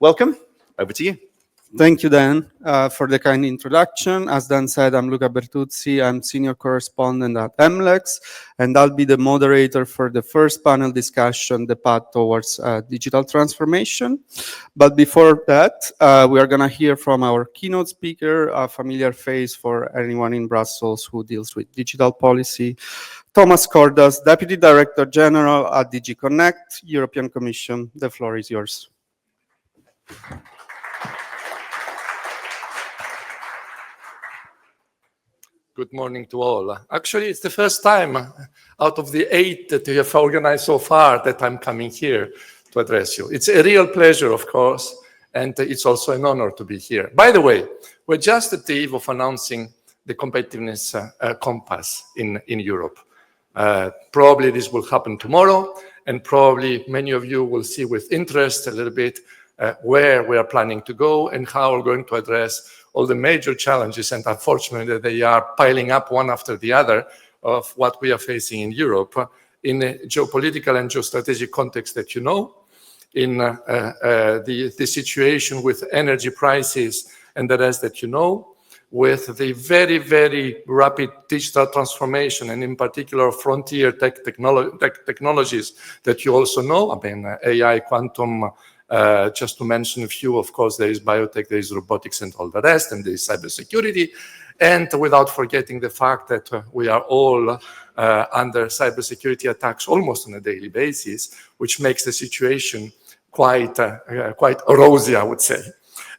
welcome. Over to you. Thank you, Dan, for the kind introduction. As Dan said, I'm Luca Bertuzzi. I'm senior correspondent at MLEX, and I'll be the moderator for the first panel discussion, the path towards digital transformation. But before that, we are going to hear from our keynote speaker, a familiar face for anyone in Brussels who deals with digital policy, Thomas Kordas, Deputy Director General at DG Connect, European Commission. The floor is yours. Good morning to all. Actually, it's the first time out of the 8 that we have organized so far that I'm coming here to address you. It's a real pleasure, of course, and it's also an honor to be here. By the way, we're just at the eve of announcing the competitiveness compass in Europe. Probably this will happen tomorrow, and probably many of you will see with interest a little bit where we are planning to go and how we're going to address all the major challenges, and unfortunately they are piling up one after the other of what we are facing in Europe in a geopolitical and geostrategic context that you know, in the situation with energy prices and the rest that you know, with the very, very rapid digital transformation and in particular frontier technologies that you also know, I mean AI, quantum, just to mention a few, of course, there is biotech, there is robotics and all the rest, and there is cybersecurity. And without forgetting the fact that we are all under cybersecurity attacks almost on a daily basis, which makes the situation quite rosy, I would say.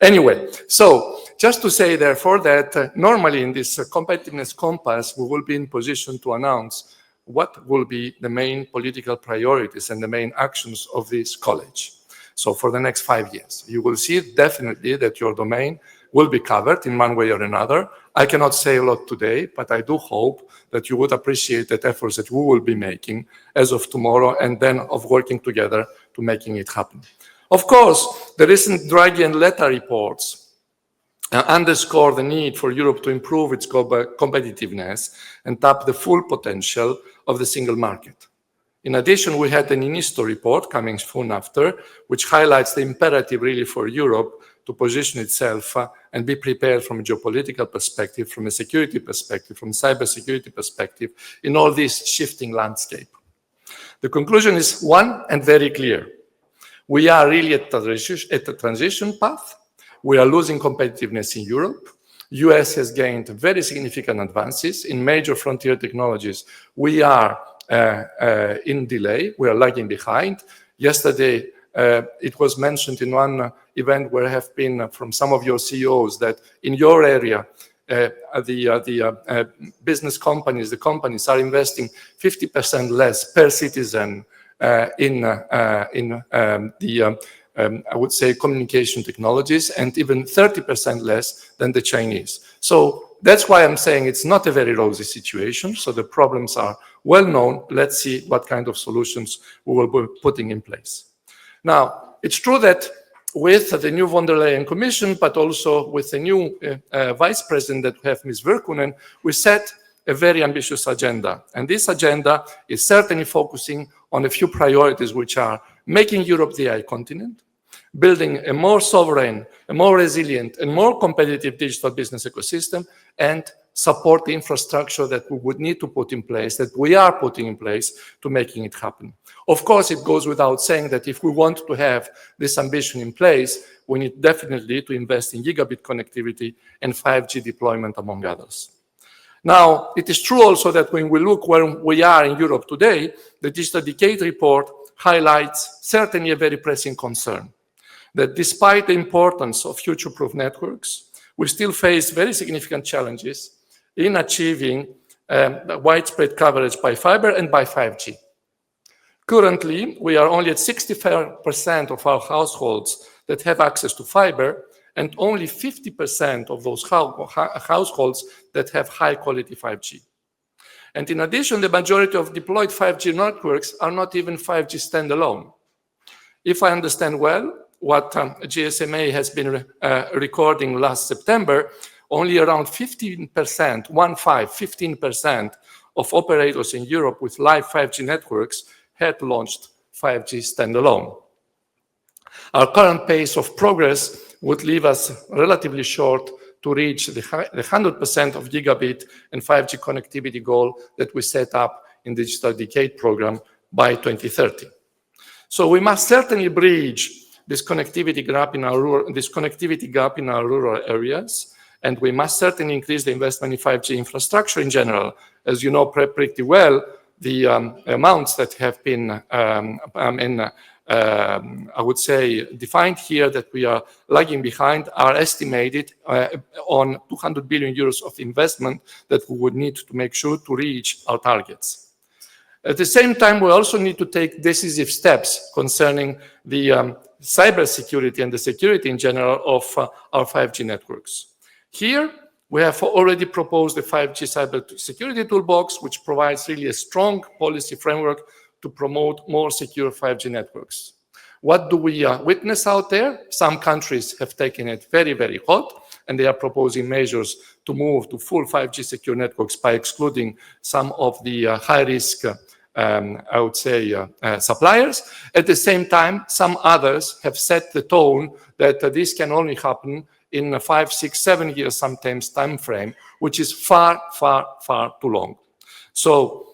Anyway, so just to say, therefore, that normally in this competitiveness compass, we will be in position to announce what will be the main political priorities and the main actions of this college. So for the next 5 years, you will see definitely that your domain will be covered in one way or another. I cannot say a lot today, but I do hope that you would appreciate the efforts that we will be making as of tomorrow and then of working together to making it happen. Of course, the recent Draghi and Letta reports underscore the need for Europe to improve its competitiveness and tap the full potential of the single market. In addition, we had an INISTO report coming soon after, which highlights the imperative really for Europe to position itself and be prepared from a geopolitical perspective, from a security perspective, from a cybersecurity perspective, in all this shifting landscape. The conclusion is one and very clear. We are really at the transition path. We are losing competitiveness in Europe. US has gained very significant advances in major frontier technologies. We are in delay, we are lagging behind. Yesterday, it was mentioned in one event where I have been from some of your CEOs that in your area, the business companies, the companies are investing 50% less per citizen in I would say communication technologies, and even 30% less than the Chinese. So that's why I'm saying it's not a very rosy situation. So the problems are well known. Let's see what kind of solutions we will be putting in place. Now, it's true that with the new von der Leyen Commission, but also with the new Vice President that we have, Ms. Virkkunen, we set a very ambitious agenda. And this agenda is certainly focusing on a few priorities, which are making Europe the AI continent, building a more sovereign, a more resilient, and more competitive digital business ecosystem, and support the infrastructure that we would need to put in place, that we are putting in place to making it happen. Of course, it goes without saying that if we want to have this ambition in place, we need definitely to invest in gigabit connectivity and 5G deployment, among others. Now, it is true also that when we look where we are in Europe today, the Digital Decade report highlights certainly a very pressing concern, that despite the importance of future-proof networks, we still face very significant challenges in achieving widespread coverage by fiber and by 5G. Currently, we are only at 65% of our households that have access to fiber, and only 50% of those households that have high-quality 5G. And in addition, the majority of deployed 5G networks are not even 5G standalone. If I understand well, what GSMA has been recording last September, only around 15% of operators in Europe with live 5G networks had launched 5G standalone. Our current pace of progress would leave us relatively short to reach the 100% of gigabit and 5G connectivity goal that we set up in the Digital Decade program by 2030. So we must certainly bridge this connectivity gap in our rural areas, and we must certainly increase the investment in 5G infrastructure in general. As you know pretty well, the amounts that have been, I would say, defined here that we are lagging behind are estimated on 200 billion euros of investment that we would need to make sure to reach our targets. At the same time, we also need to take decisive steps concerning the cybersecurity and the security in general of our 5G networks. Here, we have already proposed the 5G cybersecurity toolbox, which provides really a strong policy framework to promote more secure 5G networks. What do we witness out there? Some countries have taken it very, very hot, and they are proposing measures to move to full 5G secure networks by excluding some of the high-risk, I would say, suppliers. At the same time, some others have set the tone that this can only happen in a 5, 6, 7 years, sometimes time frame, which is far, far, far too long. So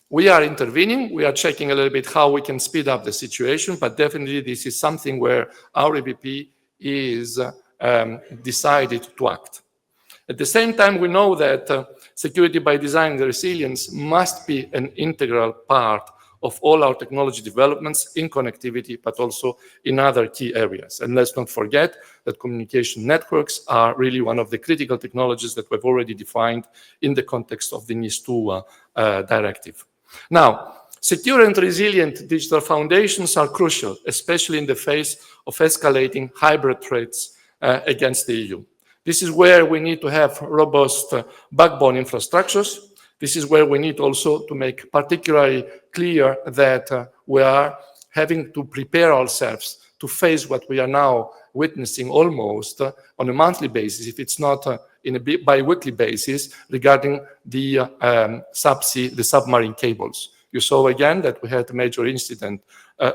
we are intervening. We are checking a little bit how we can speed up the situation, but definitely this is something where our EPP is decided to act. At the same time, we know that security by design and resilience must be an integral part of all our technology developments in connectivity, but also in other key areas. And let's not forget that communication networks are really one of the critical technologies that we've already defined in the context of the NIS2 directive. Now, secure and resilient digital foundations are crucial, especially in the face of escalating hybrid threats against the EU. This is where we need to have robust backbone infrastructures. This is where we need also to make particularly clear that we are having to prepare ourselves to face what we are now witnessing almost on a monthly basis, if it's not in a bi-weekly basis, regarding the subsea, the submarine cables. You saw again that we had a major incident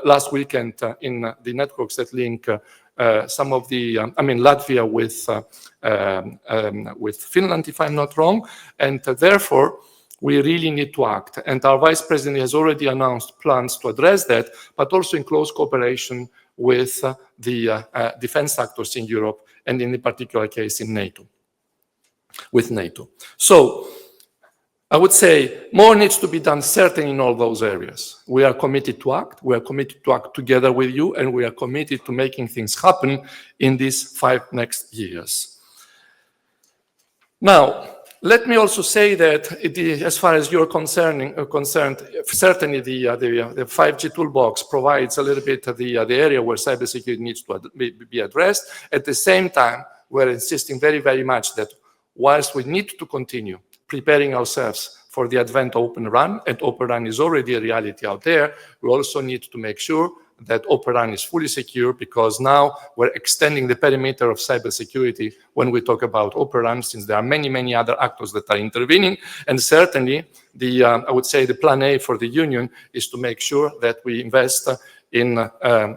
last weekend in the networks that link some of the, Latvia with Finland, if I'm not wrong, and therefore we really need to act. And our Vice President has already announced plans to address that, but also in close cooperation with the defense actors in Europe, and in the particular case in NATO, with NATO. So I would say more needs to be done certainly in all those areas. We are committed to act. We are committed to act together with you, and we are committed to making things happen in these 5 next years. Now, let me also say that as far as you're concerned, certainly the 5G toolbox provides a little bit of the area where cybersecurity needs to be addressed. At the same time, we're insisting very, very much that whilst we need to continue preparing ourselves for the advent of Open RAN, and Open RAN is already a reality out there, we also need to make sure that Open RAN is fully secure, because now we're extending the perimeter of cybersecurity when we talk about Open RAN, since there are many, many other actors that are intervening. And certainly, I would say the plan A for the Union is to make sure that we invest in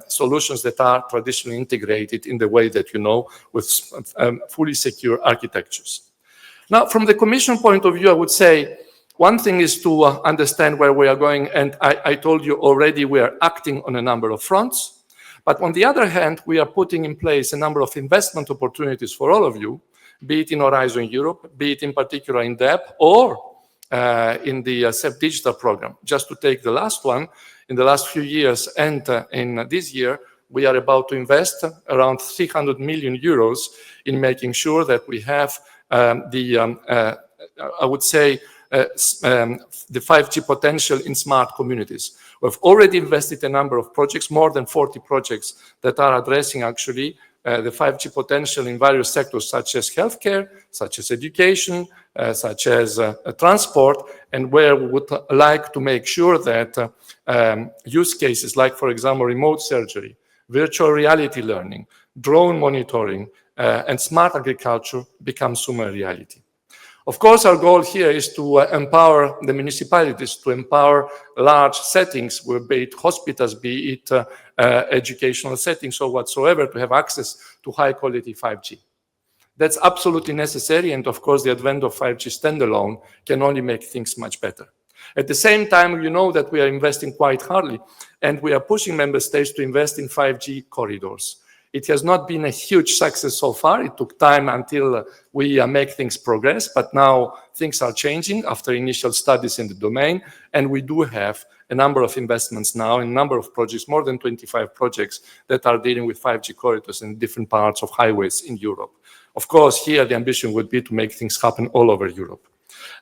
solutions that are traditionally integrated in the way that you know, with fully secure architectures. Now, from the Commission point of view, I would say one thing is to understand where we are going, and I told you already we are acting on a number of fronts. But on the other hand, we are putting in place a number of investment opportunities for all of you, be it in Horizon Europe, be it in particular in DEP, or in the CEF Digital program. Just to take the last one, in the last few years and in this year, we are about to invest around 300 million euros in making sure that we have I would say, the 5G potential in smart communities. We've already invested a number of projects, more than 40 projects that are addressing actually the 5G potential in various sectors, such as healthcare, such as education, such as transport, and where we would like to make sure that use cases like, for example, remote surgery, virtual reality learning, drone monitoring, and smart agriculture become soon a reality. Of course, our goal here is to empower the municipalities, to empower large settings, be it hospitals, be it educational settings or whatsoever, to have access to high-quality 5G. That's absolutely necessary, and of course, the advent of 5G standalone can only make things much better. At the same time, you know that we are investing quite hardly, and we are pushing member states to invest in 5G corridors. It has not been a huge success so far. It took time until we make things progress, but now things are changing after initial studies in the domain, and we do have a number of investments now, a number of projects, more than 25 projects that are dealing with 5G corridors in different parts of highways in Europe. Of course, here the ambition would be to make things happen all over Europe.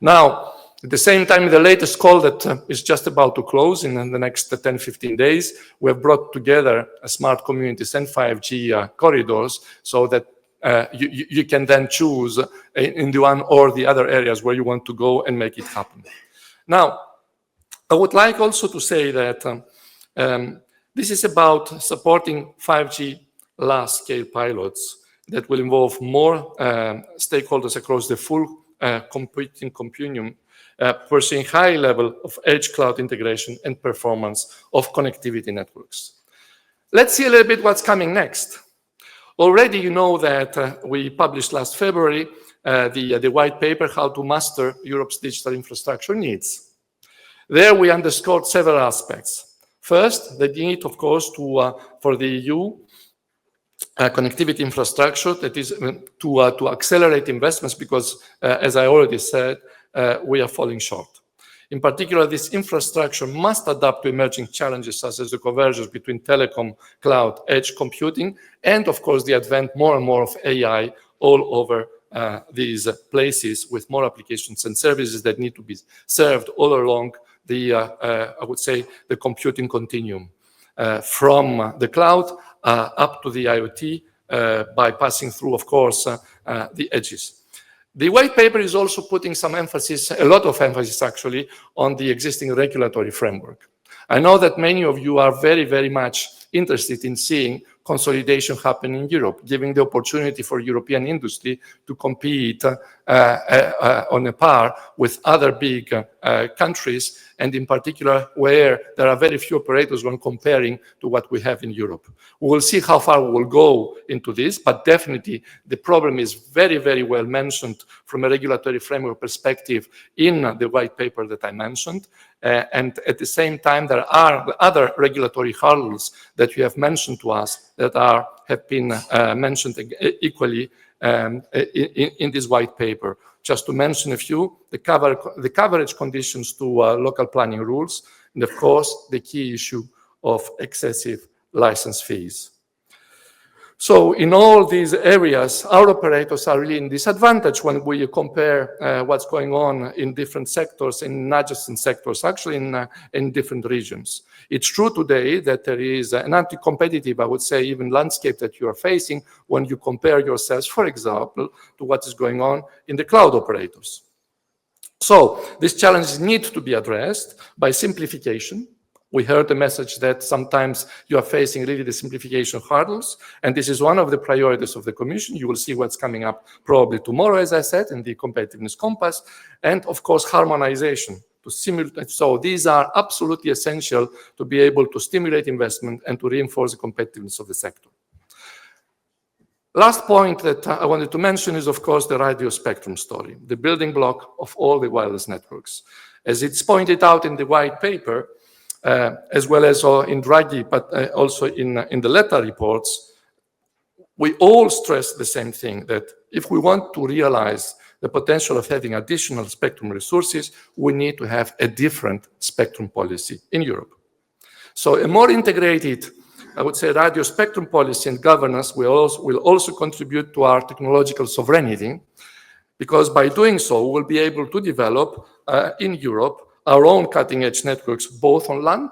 Now, at the same time, the latest call that is just about to close in the next 10, 15 days, we have brought together smart communities and 5G corridors so that you can then choose in the one or the other areas where you want to go and make it happen. Now, I would like also to say that this is about supporting 5G large-scale pilots that will involve more stakeholders across the full computing continuum, pursuing high level of edge cloud integration and performance of connectivity networks. Let's see a little bit what's coming next. Already you know that we published last February the white paper, How to Master Europe's Digital Infrastructure Needs. There we underscored several aspects. First, the need, of course, for the EU connectivity infrastructure, that is to accelerate investments because, as I already said, we are falling short. In particular, this infrastructure must adapt to emerging challenges such as the convergence between telecom, cloud, edge computing, and of course the advent more and more of AI all over these places with more applications and services that need to be served all along the, I would say, the computing continuum from the cloud up to the IoT by passing through, of course, the edges. The white paper is also putting some emphasis, a lot of emphasis actually, on the existing regulatory framework. I know that many of you are very, very much interested in seeing consolidation happen in Europe, giving the opportunity for European industry to compete on a par with other big countries, and in particular where there are very few operators when comparing to what we have in Europe. We will see how far we will go into this, but definitely the problem is very, very well mentioned from a regulatory framework perspective in the white paper that I mentioned. And at the same time, there are other regulatory hurdles that you have mentioned to us that have been mentioned equally in this white paper. Just to mention a few, the coverage conditions to local planning rules, and of course, the key issue of excessive license fees. So in all these areas, our operators are really in disadvantage when we compare what's going on in different sectors, in adjacent sectors, actually in different regions. It's true today that there is an anti-competitive, I would say, even landscape that you are facing when you compare yourselves, for example, to what is going on in the cloud operators. So these challenges need to be addressed by simplification. We heard the message that sometimes you are facing really the simplification hurdles, and this is one of the priorities of the Commission. You will see what's coming up probably tomorrow, as I said, in the Competitiveness Compass, and of course, harmonization to simulate. So these are absolutely essential to be able to stimulate investment and to reinforce the competitiveness of the sector. Last point that I wanted to mention is, of course, the radio spectrum story, the building block of all the wireless networks. As it's pointed out in the white paper, as well as in Draghi, but also in the Letta reports, we all stress the same thing, that if we want to realize the potential of having additional spectrum resources, we need to have a different spectrum policy in Europe. So a more integrated, I would say, radio spectrum policy and governance will also contribute to our technological sovereignty, because by doing so, we'll be able to develop in Europe our own cutting-edge networks, both on land,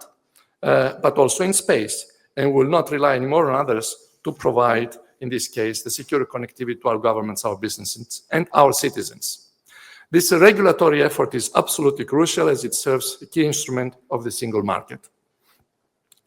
but also in space, and will not rely anymore on others to provide, in this case, the secure connectivity to our governments, our businesses, and our citizens. This regulatory effort is absolutely crucial as it serves a key instrument of the single market.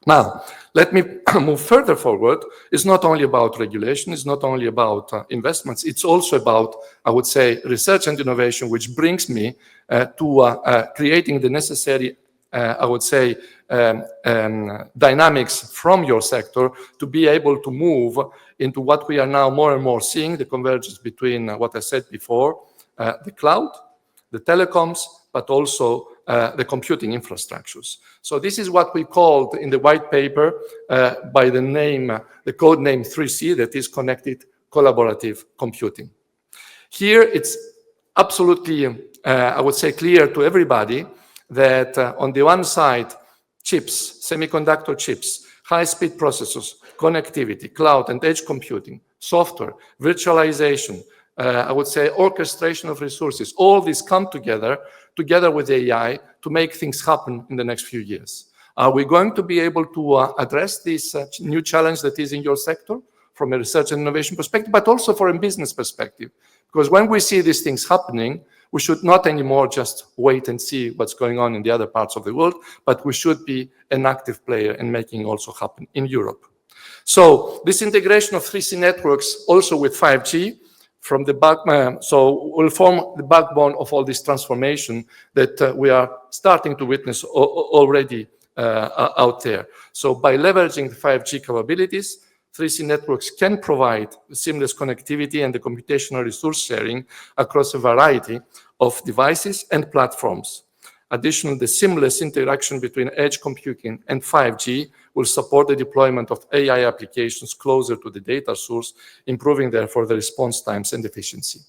Now, let me move further forward. It's not only about regulation, it's not only about investments, it's also about, I would say, research and innovation, which brings me to creating the necessary, I would say, dynamics from your sector to be able to move into what we are now more and more seeing, the convergence between what I said before, the cloud, the telecoms, but also the computing infrastructures. So this is what we called in the white paper by the name, the code name 3C, that is Connected Collaborative Computing. Here it's absolutely, I would say, clear to everybody that on the one side, chips, semiconductor chips, high-speed processors, connectivity, cloud and edge computing, software, virtualization, I would say orchestration of resources, all these come together with AI to make things happen in the next few years. Are we going to be able to address this new challenge that is in your sector from a research and innovation perspective, but also from a business perspective? Because when we see these things happening, we should not anymore just wait and see what's going on in the other parts of the world, but we should be an active player in making also happen in Europe. So this integration of 3C networks also with 5G from the back, so will form the backbone of all this transformation that we are starting to witness already out there. So by leveraging the 5G capabilities, 3C networks can provide seamless connectivity and the computational resource sharing across a variety of devices and platforms. Additionally, the seamless interaction between edge computing and 5G will support the deployment of AI applications closer to the data source, improving therefore the response times and efficiency.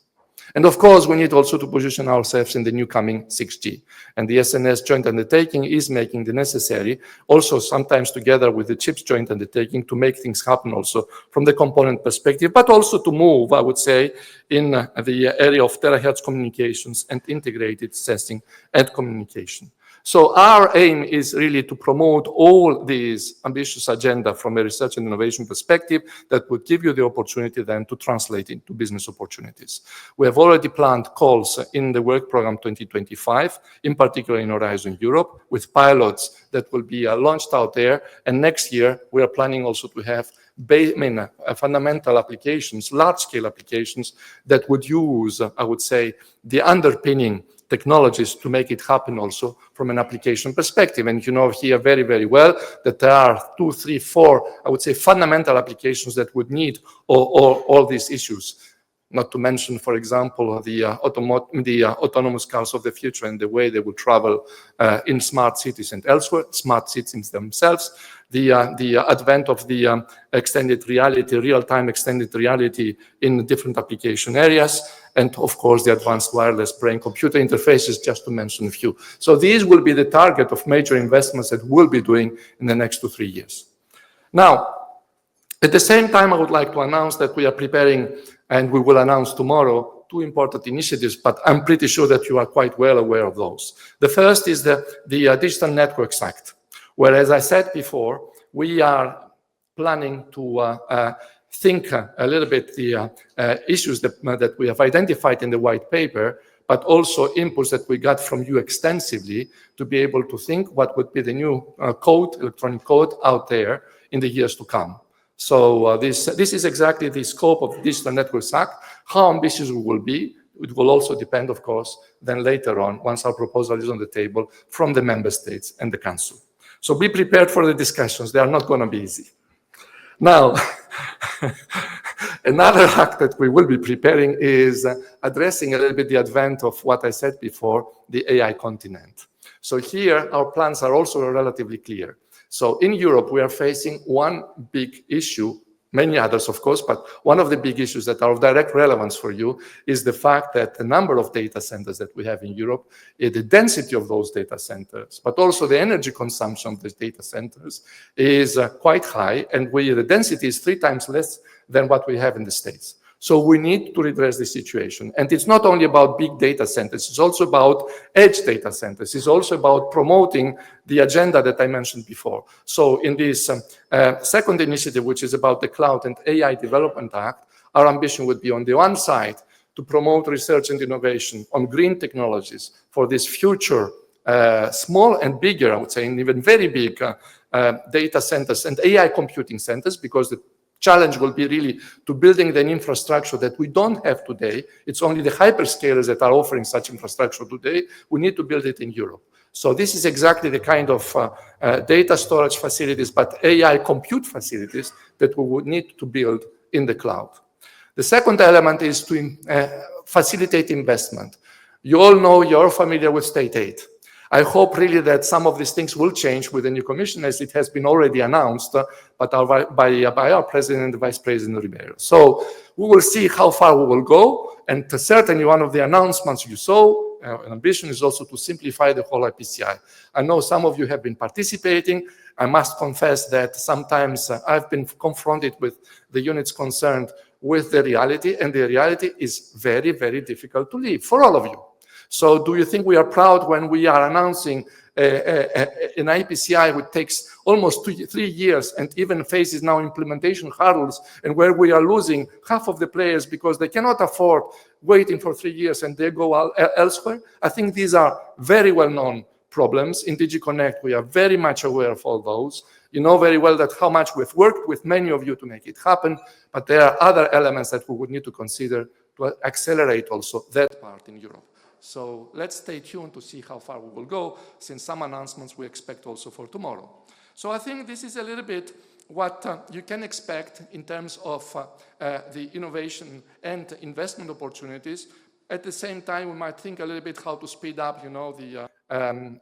And of course, we need also to position ourselves in the new coming 6G. And the SNS joint undertaking is making the necessary, also sometimes together with the CHIPS joint undertaking, to make things happen also from the component perspective, but also to move, I would say, in the area of terahertz communications and integrated sensing and communication. So our aim is really to promote all these ambitious agenda from a research and innovation perspective that would give you the opportunity then to translate into business opportunities. We have already planned calls in the work program 2025, in particular in Horizon Europe, with pilots that will be launched out there. And next year, we are planning also to have fundamental applications, large-scale applications that would use, I would say, the underpinning technologies to make it happen also from an application perspective. And you know here very, very well that there are 2, 3, 4, I would say, fundamental applications that would need all these issues. Not to mention, for example, the autonomous cars of the future and the way they will travel in smart cities and elsewhere, smart cities themselves, the advent of the extended reality, real-time extended reality in different application areas, and of course the advanced wireless brain-computer interfaces, just to mention a few. So these will be the target of major investments that we'll be doing in the next 2 to 3 years. Now, at the same time, I would like to announce that we are preparing, and we will announce tomorrow, 2 important initiatives, but I'm pretty sure that you are quite well aware of those. The first is the Digital Networks Act, where, as I said before, we are planning to think a little bit the issues that we have identified in the white paper, but also inputs that we got from you extensively to be able to think what would be the new code, electronic code out there in the years to come. So this is exactly the scope of the Digital Networks Act. How ambitious we will be, it will also depend, of course, then later on, once our proposal is on the table, from the member states and the Council. So be prepared for the discussions. They are not going to be easy. Now, another act that we will be preparing is addressing a little bit the advent of what I said before, the AI continent. So here, our plans are also relatively clear. So in Europe, we are facing one big issue, many others, of course, but one of the big issues that are of direct relevance for you is the fact that the number of data centers that we have in Europe, the density of those data centers, but also the energy consumption of these data centers is quite high, and the density is 3 times less than what we have in the States. So we need to redress this situation. And it's not only about big data centers, it's also about edge data centers. It's also about promoting the agenda that I mentioned before. So in this second initiative, which is about the Cloud and AI Development Act, our ambition would be on the one side to promote research and innovation on green technologies for this future small and bigger, I would say, and even very big data centers and AI computing centers, because the challenge will be really to building the infrastructure that we don't have today. It's only the hyperscalers that are offering such infrastructure today. We need to build it in Europe. So this is exactly the kind of data storage facilities, but AI compute facilities that we would need to build in the cloud. The second element is to facilitate investment. You all know, you're familiar with state aid. I hope really that some of these things will change with the new commission, as it has been already announced by our president and Vice President Ribeiro. So we will see how far we will go. And certainly one of the announcements you saw, an ambition is also to simplify the whole IPCI. I know some of you have been participating. I must confess that sometimes I've been confronted with the units concerned with the reality, and the reality is very, very difficult to live for all of you. So do you think we are proud when we are announcing an IPCI which takes almost 3 years and even faces now implementation hurdles, and where we are losing half of the players because they cannot afford waiting for 3 years and they go elsewhere? I think these are very well-known problems. In DG Connect, we are very much aware of all those. You know very well that how much we've worked with many of you to make it happen, but there are other elements that we would need to consider to accelerate also that part in Europe. So let's stay tuned to see how far we will go, since some announcements we expect also for tomorrow. So I think this is a little bit what you can expect in terms of the innovation and investment opportunities. At the same time, we might think a little bit how to speed up, the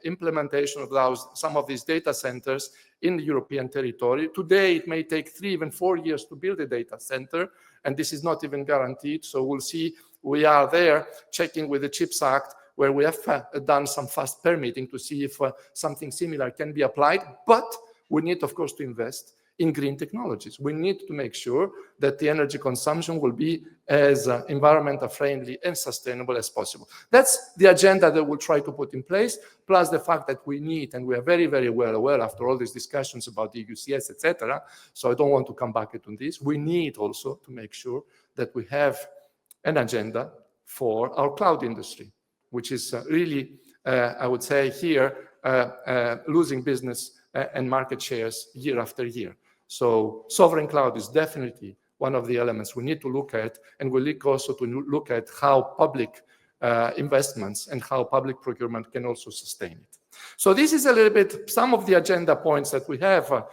implementation of some of these data centers in the European territory. Today, it may take 3, even 4 years to build a data center, and this is not even guaranteed. So we'll see. We are there checking with the CHIPS Act, where we have done some fast permitting to see if something similar can be applied. But we need, of course, to invest in green technologies. We need to make sure that the energy consumption will be as environmental friendly and sustainable as possible. That's the agenda that we'll try to put in place, plus the fact that we need, and we are very, very well aware after all these discussions about the UCS, etc. So I don't want to come back to this. We need also to make sure that we have an agenda for our cloud industry, which is really, I would say here, losing business and market shares year after year. So sovereign cloud is definitely one of the elements we need to look at, and we need also to look at how public investments and how public procurement can also sustain it. So this is a little bit some of the agenda points that we have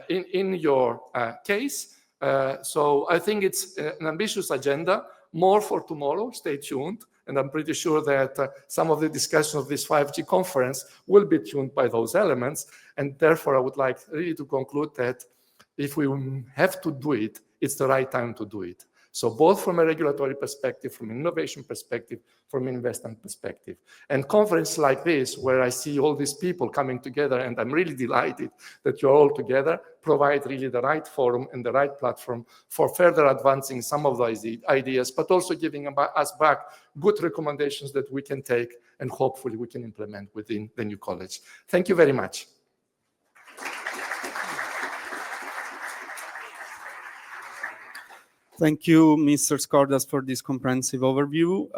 in your case. So I think it's an ambitious agenda. More for tomorrow, stay tuned. And I'm pretty sure that some of the discussion of this 5G conference will be tuned by those elements. And therefore, I would like really to conclude that if we have to do it, it's the right time to do it. So both from a regulatory perspective, from an innovation perspective, from an investment perspective. And conferences like this, where I see all these people coming together, and I'm really delighted that you're all together, provide really the right forum and the right platform for further advancing some of those ideas, but also giving us back good recommendations that we can take and hopefully we can implement within the new college. Thank you very much. Thank you, Mr. Skordas, for this comprehensive overview.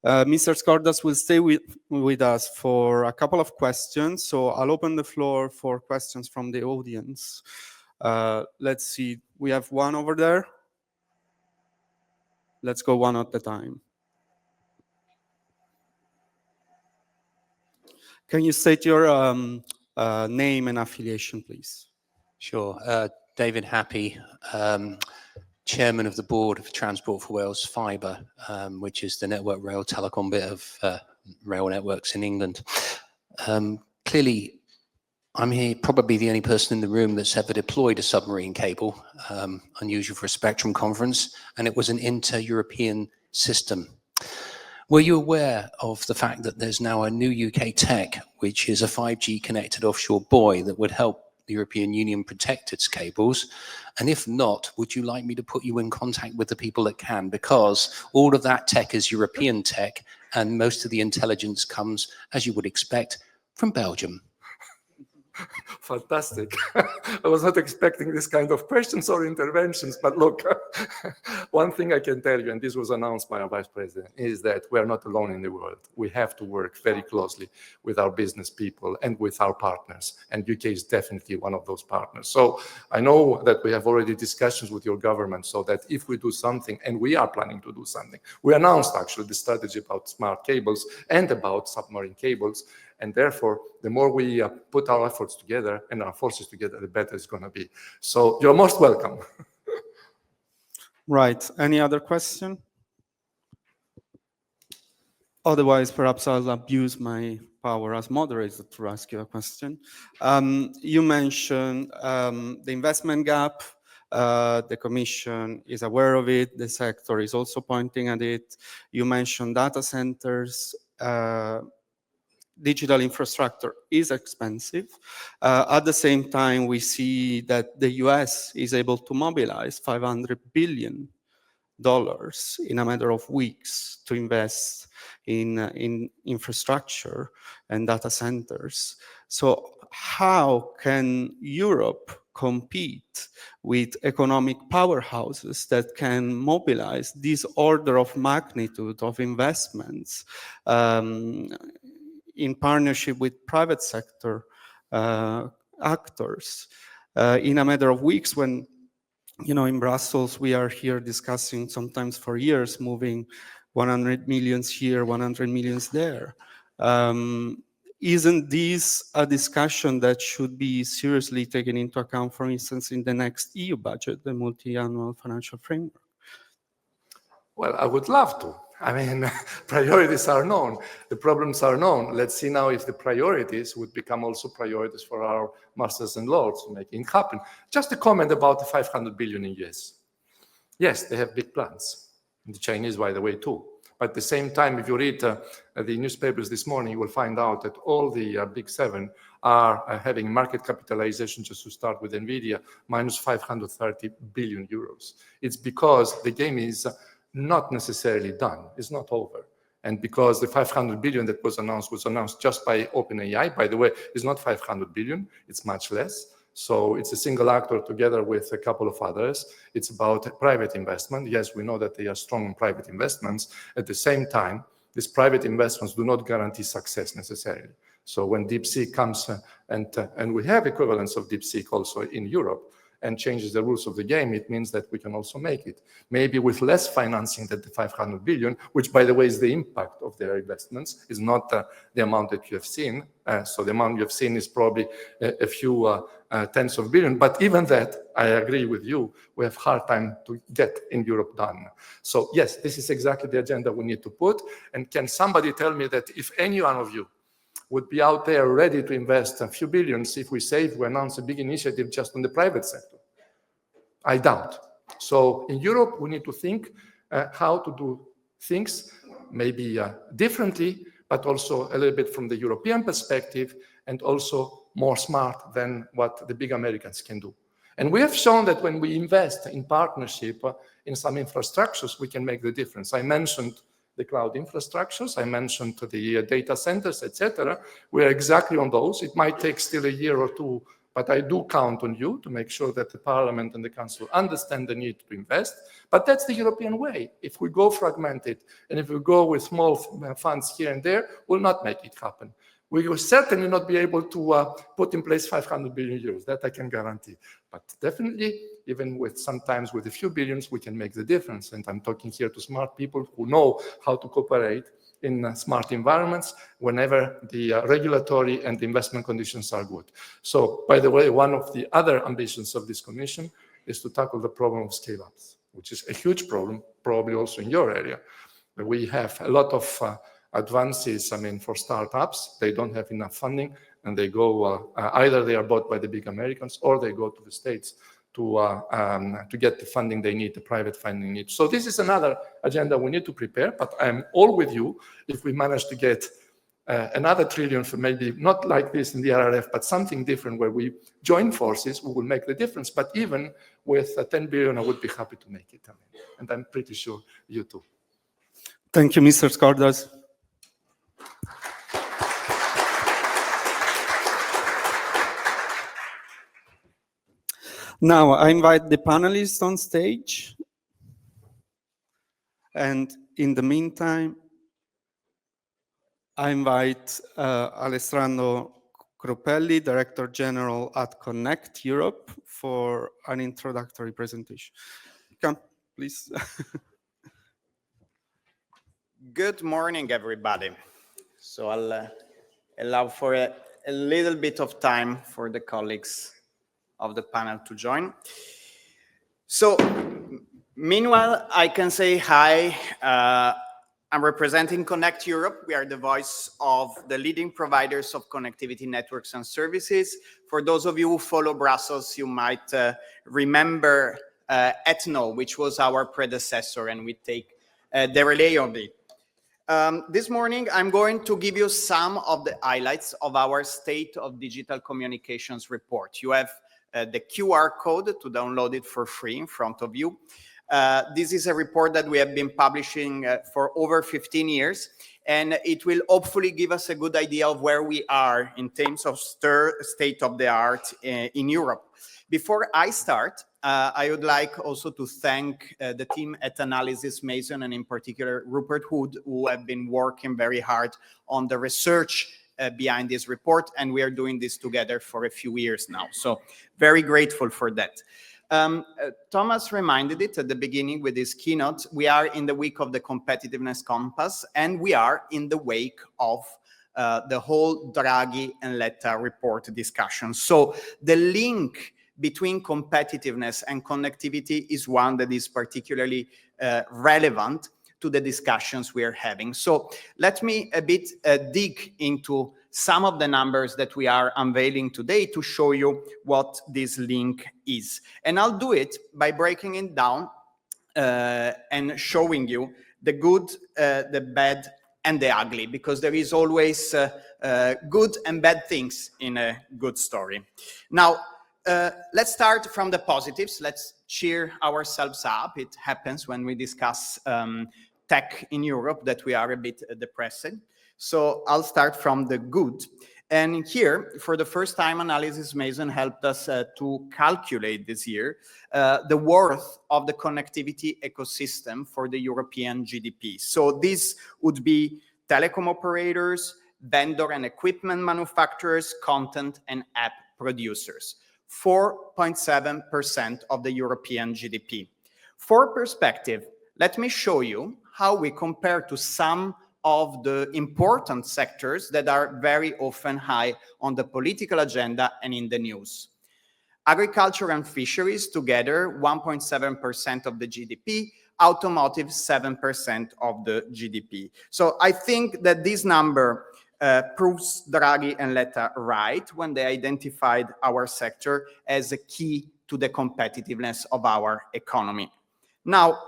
Mr. Skordas will stay with us for a couple of questions, so I'll open the floor for questions from the audience. Let's see, we have one over there. Let's go one at a time. Can you state your name and affiliation, please? Sure. David Happy, Chairman of the Board of Transport for Wales Fibre, which is the Network Rail Telecom bit of rail networks in England. Clearly, I'm here probably the only person in the room that's ever deployed a submarine cable, unusual for a Spectrum conference, and it was an inter-European system. Were you aware of the fact that there's now a new UK tech, which is a 5G connected offshore buoy that would help the European Union protect its cables? And if not, would you like me to put you in contact with the people that can? Because all of that tech is European tech, and most of the intelligence comes, as you would expect, from Belgium. Fantastic. I was not expecting this kind of questions or interventions, but look, one thing I can tell you, and this was announced by our Vice President, is that we are not alone in the world. We have to work very closely with our business people and with our partners, and UK is definitely one of those partners. So I know that we have already discussions with your government, so that if we do something, and we are planning to do something, we announced actually the strategy about smart cables and about submarine cables, and therefore, the more we put our efforts together and our forces together, the better it's going to be. So you're most welcome. Right. Any other question? Otherwise, perhaps I'll abuse my power as moderator to ask you a question. You mentioned the investment gap. The Commission is aware of it. The sector is also pointing at it. You mentioned data centers. Digital infrastructure is expensive. At the same time, we see that the US is able to mobilize $500 billion in a matter of weeks to invest in infrastructure and data centers. So how can Europe compete with economic powerhouses that can mobilize this order of magnitude of investments in partnership with private sector actors in a matter of weeks when, you know, in Brussels, we are here discussing sometimes for years, moving 100 millions here, 100 millions there. Isn't this a discussion that should be seriously taken into account, for instance, in the next EU budget, the multi-annual financial framework? Well, I would love to. I mean, priorities are known. The problems are known. Let's see now if the priorities would become also priorities for our masters and lords to make it happen. Just a comment about the 500 billion in US. Yes, they have big plans. And the Chinese, by the way, too. But at the same time, if you read the newspapers this morning, you will find out that all the big seven are having market capitalization, just to start with NVIDIA, minus 530 billion euros. It's because the game is not necessarily done. It's not over. And because the 500 billion that was announced just by OpenAI, by the way, is not 500 billion, it's much less. So it's a single actor together with a couple of others. It's about private investment. Yes, we know that they are strong in private investments. At the same time, these private investments do not guarantee success necessarily. So when DeepSeek comes and we have equivalents of DeepSeek also in Europe, and changes the rules of the game, it means that we can also make it. Maybe with less financing than the 500 billion, which, by the way, is the impact of their investments, is not the amount that you have seen. So the amount you have seen is probably a few tens of billion. But even that, I agree with you, we have a hard time to get in Europe done. So yes, this is exactly the agenda we need to put. And can somebody tell me that if any one of you would be out there ready to invest a few billions if we announce a big initiative just on the private sector? I doubt. So in Europe, we need to think how to do things maybe differently, but also a little bit from the European perspective and also more smart than what the big Americans can do. And we have shown that when we invest in partnership in some infrastructures, we can make the difference. I mentioned the cloud infrastructures, I mentioned the data centers, etc. We are exactly on those. It might take still a year or two, but I do count on you to make sure that the Parliament and the Council understand the need to invest. But that's the European way. If we go fragmented and if we go with small funds here and there, we'll not make it happen. We will certainly not be able to put in place 500 billion euros. That I can guarantee. But definitely, even with sometimes with a few billions, we can make the difference. And I'm talking here to smart people who know how to cooperate in smart environments whenever the regulatory and the investment conditions are good. So, by the way, one of the other ambitions of this Commission is to tackle the problem of scale-ups, which is a huge problem, probably also in your area. We have a lot of advances, for startups. They don't have enough funding, and they go, either they are bought by the big Americans or they go to the States to get the funding they need, the private funding needs. So this is another agenda we need to prepare, but I'm all with you if we manage to get another trillion for maybe not like this in the RRF, but something different where we join forces, we will make the difference. But even with 10 billion, I would be happy to make it. And I'm pretty sure you too. Thank you, Mr. Skordas. Now I invite the panelists on stage. And in the meantime, I invite Alessandro Cropelli, Director General at Connect Europe, for an introductory presentation. Come, please. Good morning, everybody. So I'll allow for a little bit of time for the colleagues of the panel to join. So meanwhile, I can say hi. I'm representing Connect Europe. We are the voice of the leading providers of connectivity networks and services. For those of you who follow Brussels, you might remember ETNO, which was our predecessor, and we take the relay of it. This morning, I'm going to give you some of the highlights of our State of Digital Communications report. You have the QR code to download it for free in front of you. This is a report that we have been publishing for over 15 years, and it will hopefully give us a good idea of where we are in terms of state of the art in Europe. Before I start, I would like also to thank the team at Analysys Mason, and in particular Rupert Hood, who have been working very hard on the research behind this report, and we are doing this together for a few years now. So very grateful for that. Thomas reminded it at the beginning with his keynote. We are in the week of the Competitiveness Compass, and we are in the wake of the whole Draghi and Letta report discussion. So the link between competitiveness and connectivity is one that is particularly relevant to the discussions we are having. So let me a bit dig into some of the numbers that we are unveiling today to show you what this link is. And I'll do it by breaking it down and showing you the good, the bad, and the ugly, because there is always good and bad things in a good story. Now, let's start from the positives. Let's cheer ourselves up. It happens when we discuss tech in Europe that we are a bit depressed. So I'll start from the good. And here, for the first time, Analysys Mason helped us to calculate this year the worth of the connectivity ecosystem for the European GDP. So this would be telecom operators, vendor and equipment manufacturers, content and app producers. 4.7% of the European GDP. For perspective, let me show you how we compare to some of the important sectors that are very often high on the political agenda and in the news. Agriculture and fisheries together, 1.7% of the GDP, automotive, 7% of the GDP. So I think that this number proves Draghi and Letta right when they identified our sector as a key to the competitiveness of our economy. Now,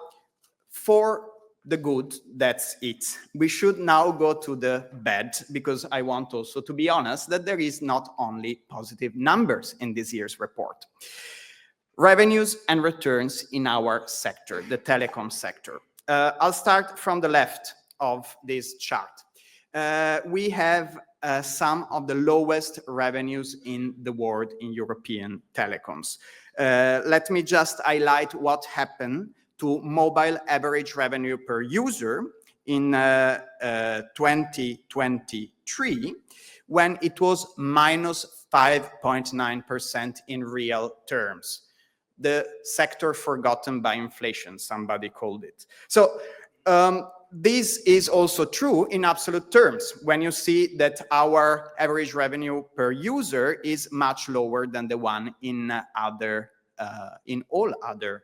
for the good, that's it. We should now go to the bad, because I want also to be honest that there is not only positive numbers in this year's report. Revenues and returns in our sector, the telecom sector. I'll start from the left of this chart. We have some of the lowest revenues in the world in European telecoms. Let me just highlight what happened to mobile average revenue per user in 2023, when it was minus 5.9% in real terms. The sector forgotten by inflation, somebody called it. So this is also true in absolute terms when you see that our average revenue per user is much lower than the one in all other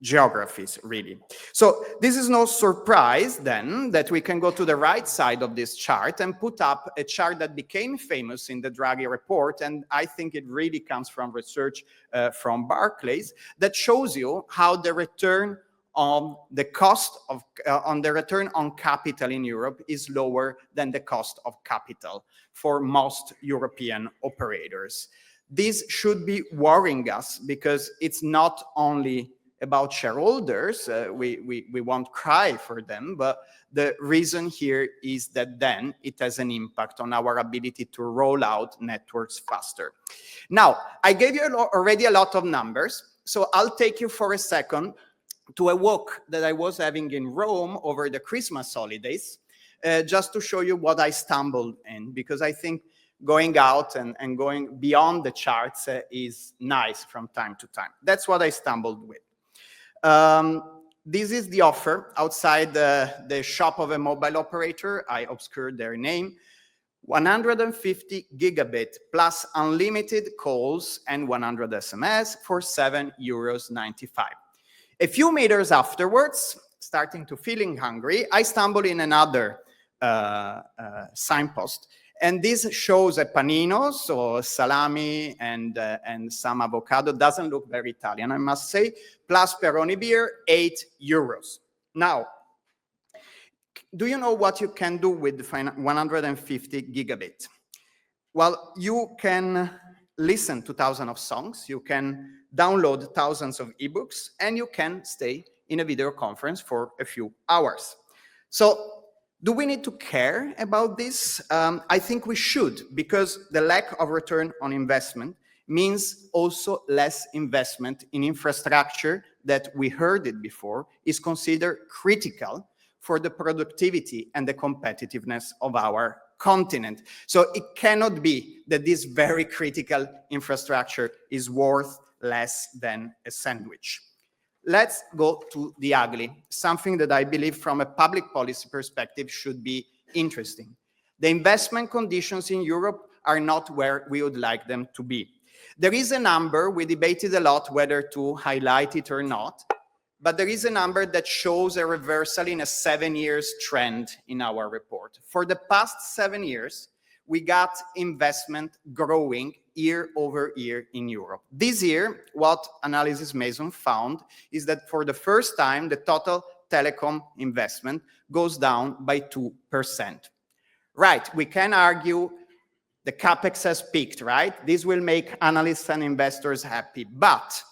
geographies, really. So this is no surprise then that we can go to the right side of this chart and put up a chart that became famous in the Draghi report, and I think it really comes from research from Barclays that shows you how the return on the cost of the return on capital in Europe is lower than the cost of capital for most European operators. This should be worrying us, because it's not only about shareholders. We won't cry for them, but the reason here is that then it has an impact on our ability to roll out networks faster. Now, I gave you already a lot of numbers, so I'll take you for a second to a walk that I was having in Rome over the Christmas holidays, just to show you what I stumbled in, because I think going out and going beyond the charts is nice from time to time. That's what I stumbled with. This is the offer outside the shop of a mobile operator. I obscured their name. 150 gigabit plus unlimited calls and 100 SMS for €7.95. A few meters afterwards, starting to feeling hungry, I stumbled in another signpost. And this shows a panino, so salami and some avocado. Doesn't look very Italian, I must say. Plus Peroni beer, €8. Now, do you know what you can do with 150 gigabit? Well, you can listen to thousands of songs, you can download thousands of ebooks, and you can stay in a video conference for a few hours. So, do we need to care about this? I think we should, because the lack of return on investment means also less investment in infrastructure that, we heard it before, is considered critical for the productivity and the competitiveness of our continent. So it cannot be that this very critical infrastructure is worth less than a sandwich. Let's go to the ugly, something that I believe from a public policy perspective should be interesting. The investment conditions in Europe are not where we would like them to be. There is a number, we debated a lot whether to highlight it or not, but there is a number that shows a reversal in a 7 years trend in our report. For the past 7 years, we got investment growing year over year in Europe. This year, what Analysys Mason found is that for the first time, the total telecom investment goes down by 2%. Right, we can argue the CapEx has peaked, right? This will make analysts and investors happy, but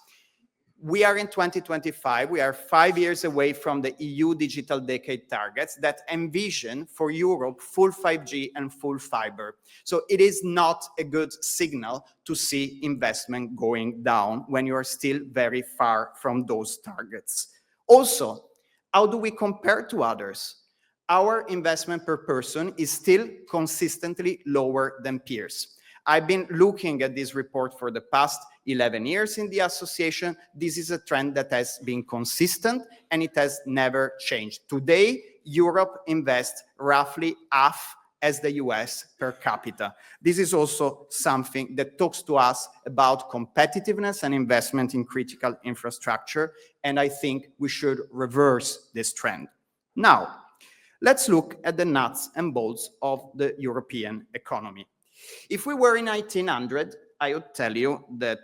we are in 2025. We are 5 years away from the EU Digital Decade targets that envision for Europe full 5G and full fiber. So it is not a good signal to see investment going down when you are still very far from those targets. Also, how do we compare to others? Our investment per person is still consistently lower than peers. I've been looking at this report for the past 11 years in the association. This is a trend that has been consistent and it has never changed. Today, Europe invests roughly half as the US per capita. This is also something that talks to us about competitiveness and investment in critical infrastructure, and I think we should reverse this trend. Now, let's look at the nuts and bolts of the European economy. If we were in 1900, I would tell you that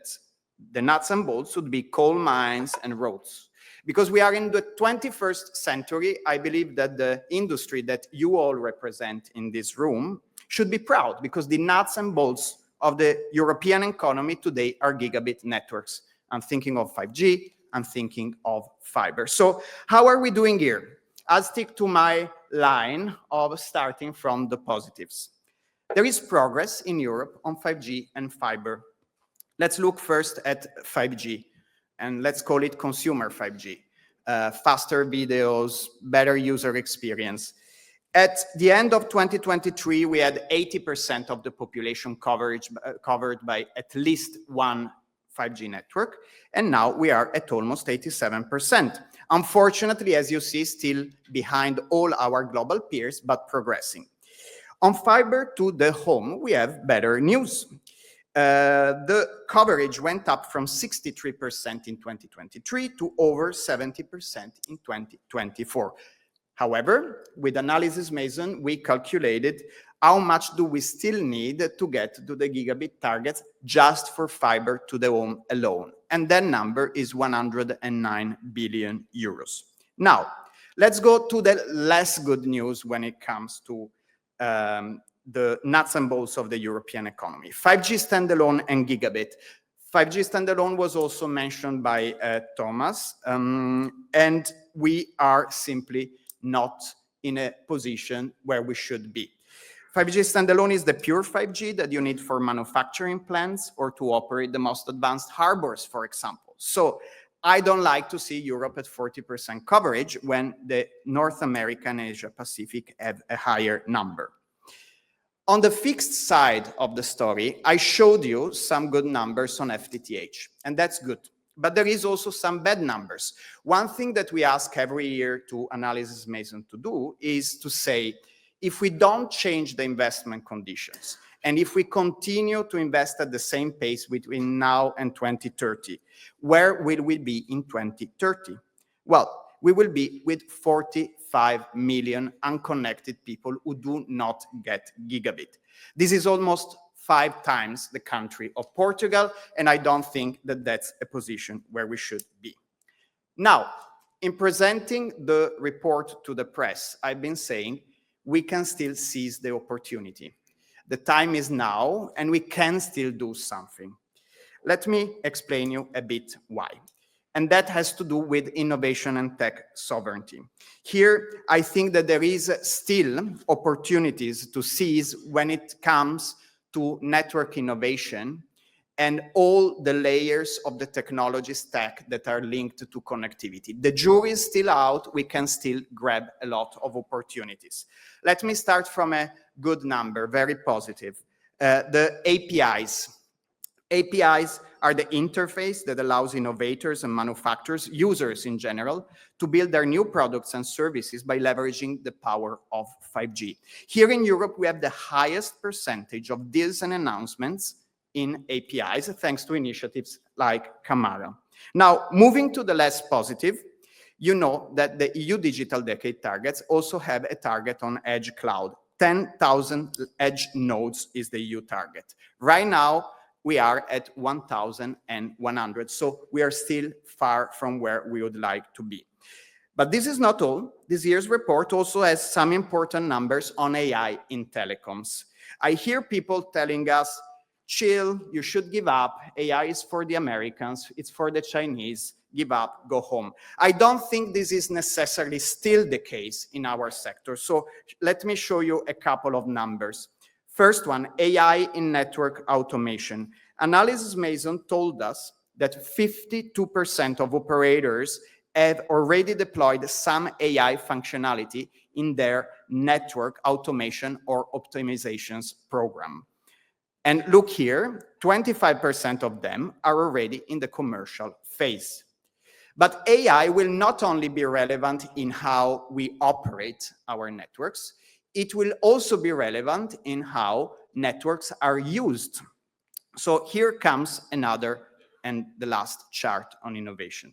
the nuts and bolts would be coal mines and roads. Because we are in the 21st century, I believe that the industry that you all represent in this room should be proud, because the nuts and bolts of the European economy today are gigabit networks. I'm thinking of 5G, I'm thinking of fiber. So how are we doing here? I'll stick to my line of starting from the positives. There is progress in Europe on 5G and fiber. Let's look first at 5G, and let's call it consumer 5G. Faster videos, better user experience. At the end of 2023, we had 80% of the population covered by at least one 5G network, and now we are at almost 87%. Unfortunately, as you see, still behind all our global peers, but progressing. On fiber to the home, we have better news. The coverage went up from 63% in 2023 to over 70% in 2024. However, with Analysys Mason, we calculated how much do we still need to get to the gigabit targets just for fiber to the home alone. And that number is 109 billion euros. Now, let's go to the less good news when it comes to the nuts and bolts of the European economy. 5G standalone and gigabit. 5G standalone was also mentioned by Thomas, and we are simply not in a position where we should be. 5G standalone is the pure 5G that you need for manufacturing plants or to operate the most advanced harbors, for example. So I don't like to see Europe at 40% coverage when the North America and Asia Pacific have a higher number. On the fixed side of the story, I showed you some good numbers on FTTH, and that's good. But there is also some bad numbers. One thing that we ask every year to Analysys Mason to do is to say, if we don't change the investment conditions, and if we continue to invest at the same pace between now and 2030, where will we be in 2030? Well, we will be with 45 million unconnected people who do not get gigabit. This is almost 5 times the country of Portugal, and I don't think that that's a position where we should be. Now, in presenting the report to the press, I've been saying we can still seize the opportunity. The time is now, and we can still do something. Let me explain you a bit why. And that has to do with innovation and tech sovereignty. Here, I think that there is still opportunities to seize when it comes to network innovation and all the layers of the technology stack that are linked to connectivity. The jury is still out. We can still grab a lot of opportunities. Let me start from a good number, very positive. The APIs. APIs are the interface that allows innovators and manufacturers, users in general, to build their new products and services by leveraging the power of 5G. Here in Europe, we have the highest percentage of deals and announcements in APIs, thanks to initiatives like Camara. Now, moving to the less positive, you know that the EU Digital Decade targets also have a target on edge cloud. 10,000 edge nodes is the EU target. Right now, we are at 1,100, so we are still far from where we would like to be. But this is not all. This year's report also has some important numbers on AI in telecoms. I hear people telling us, chill, you should give up. AI is for the Americans, it's for the Chinese. Give up, go home. I don't think this is necessarily still the case in our sector. So let me show you a couple of numbers. First one, AI in network automation. Analysys Mason told us that 52% of operators have already deployed some AI functionality in their network automation or optimizations program. And look here, 25% of them are already in the commercial phase. But AI will not only be relevant in how we operate our networks, it will also be relevant in how networks are used. So here comes another and the last chart on innovation.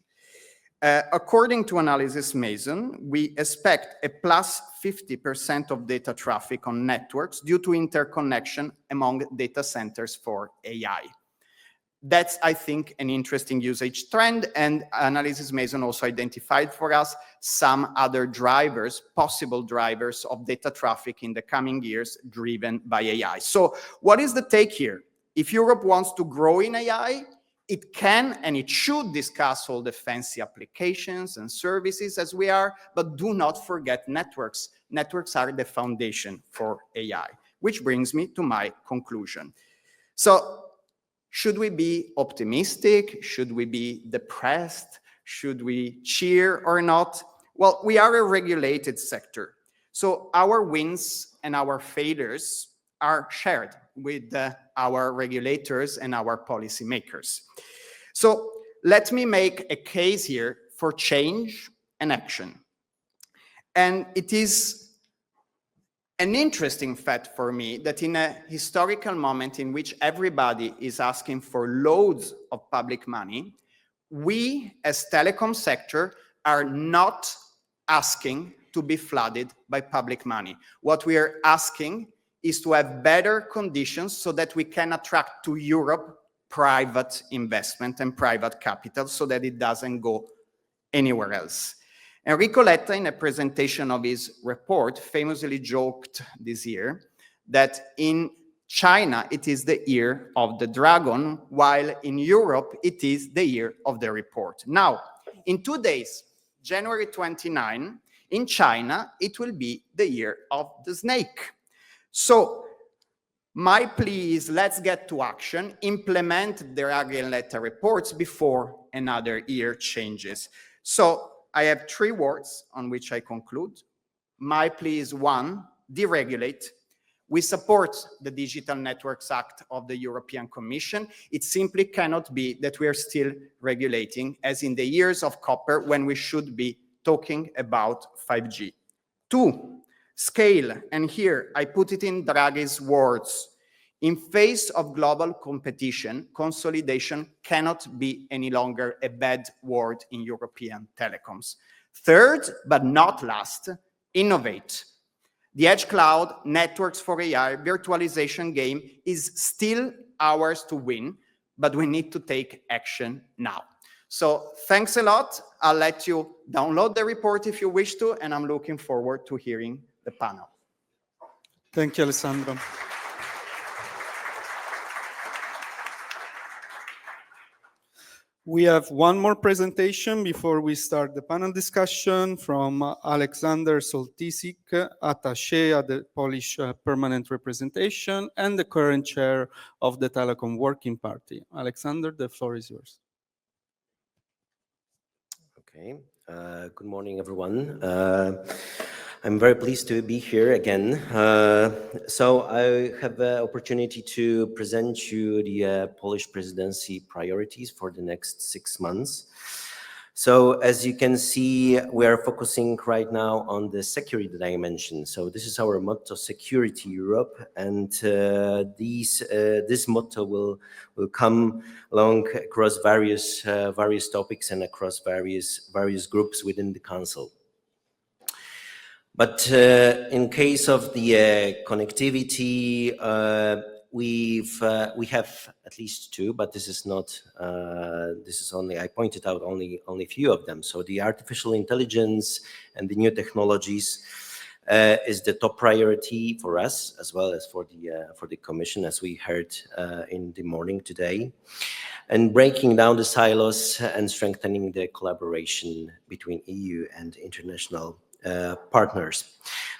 According to Analysys Mason, we expect a plus 50% of data traffic on networks due to interconnection among data centers for AI. That's, I think, an interesting usage trend, and Analysys Mason also identified for us some other drivers, possible drivers of data traffic in the coming years driven by AI. So what is the take here? If Europe wants to grow in AI, it can and it should discuss all the fancy applications and services as we are, but do not forget networks. Networks are the foundation for AI, which brings me to my conclusion. So, should we be optimistic? Should we be depressed? Should we cheer or not? Well, we are a regulated sector. So our wins and our failures are shared with our regulators and our policymakers. So let me make a case here for change and action. And it is an interesting fact for me that in a historical moment in which everybody is asking for loads of public money, we as telecom sector are not asking to be flooded by public money. What we are asking is to have better conditions so that we can attract to Europe private investment and private capital so that it doesn't go anywhere else. Enrico Letta, in a presentation of his report, famously joked this year that in China, it is the year of the dragon, while in Europe, it is the year of the report. Now, in 2 days, January 29, in China, it will be the year of the snake. So my plea is, let's get to action, implement the Draghi and Letta reports before another year changes. So I have 3 words on which I conclude. My plea is 1, deregulate. We support the Digital Networks Act of the European Commission. It simply cannot be that we are still regulating as in the years of copper when we should be talking about 5G. 2, scale. And here I put it in Draghi's words. In face of global competition, consolidation cannot be any longer a bad word in European telecoms. 3rd, but not last, innovate. The edge cloud, networks for AI, virtualization game is still ours to win, but we need to take action now. So thanks a lot. I'll let you download the report if you wish to, and I'm looking forward to hearing the panel. Thank you, Alessandro. We have one more presentation before we start the panel discussion from Alexander Soltysik, attaché at the Polish Permanent Representation and the current chair of the Telecom Working Party. Alexander, the floor is yours. Okay. Good morning, everyone. I'm very pleased to be here again. So I have the opportunity to present you the Polish presidency priorities for the next 6 months. So as you can see, we are focusing right now on the security dimension. So this is our motto, Security Europe, and this motto will come along across various topics and across various groups within the Council. But in case of the connectivity, we have at least 2, but this is not. This is only, I pointed out only a few of them. So the artificial intelligence and the new technologies is the top priority for us, as well as for the Commission, as we heard in the morning today, and breaking down the silos and strengthening the collaboration between EU and international partners.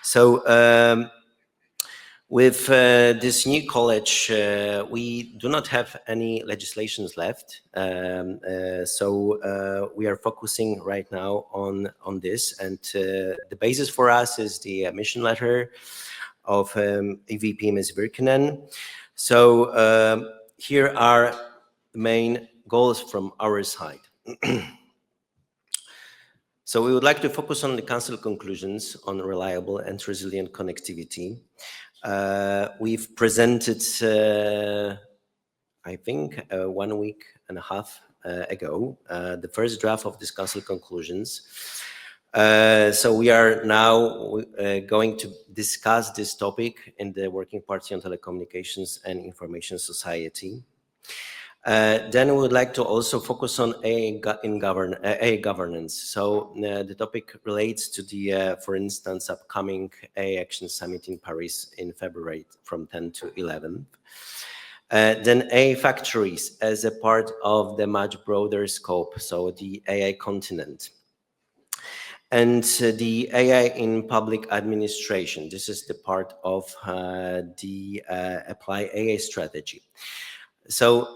So with this new college, we do not have any legislations left. So we are focusing right now on this. And the basis for us is the mission letter of EVP Ms. Virkkunen. So here are the main goals from our side. So we would like to focus on the Council conclusions on reliable and resilient connectivity. We've presented, I think, 1.5 weeks ago, the first draft of this Council conclusions. So we are now going to discuss this topic in the Working Party on Telecommunications and Information Society. Then we would like to also focus on AI governance. So the topic relates to the, for instance, upcoming AI Action Summit in Paris in February from 10 to 11. Then AI factories as a part of the much broader scope, so the AI continent. And the AI in public administration. This is the part of the Apply AI strategy. So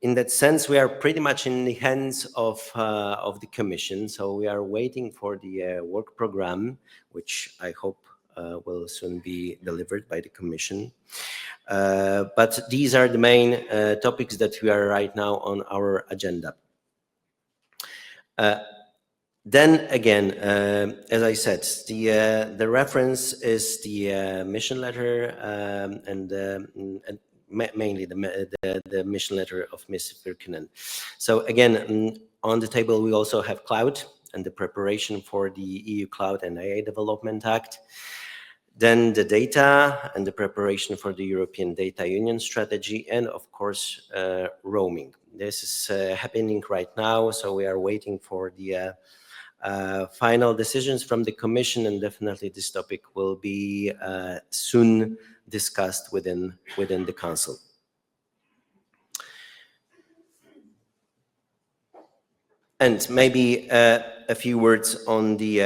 in that sense, we are pretty much in the hands of the Commission. So we are waiting for the work program, which I hope will soon be delivered by the Commission. But these are the main topics that we are right now on our agenda. Then again, as I said, the reference is the mission letter and mainly the mission letter of Ms. Virkkunen. So again, on the table, we also have cloud and the preparation for the EU Cloud and AI Development Act. Then the data and the preparation for the European Data Union strategy, and of course, roaming. This is happening right now, so we are waiting for the final decisions from the Commission, and definitely this topic will be soon discussed within the Council. And maybe a few words on the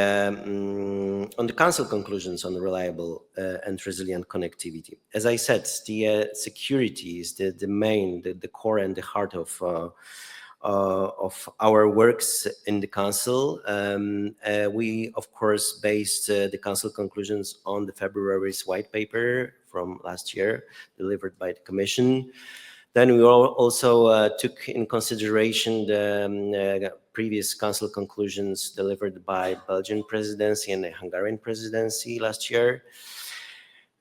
Council conclusions on reliable and resilient connectivity. As I said, the security is the main, the core and the heart of our works in the Council. We, of course, based the Council conclusions on the February's white paper from last year, delivered by the Commission. Then we also took in consideration the previous Council conclusions delivered by Belgian presidency and the Hungarian presidency last year.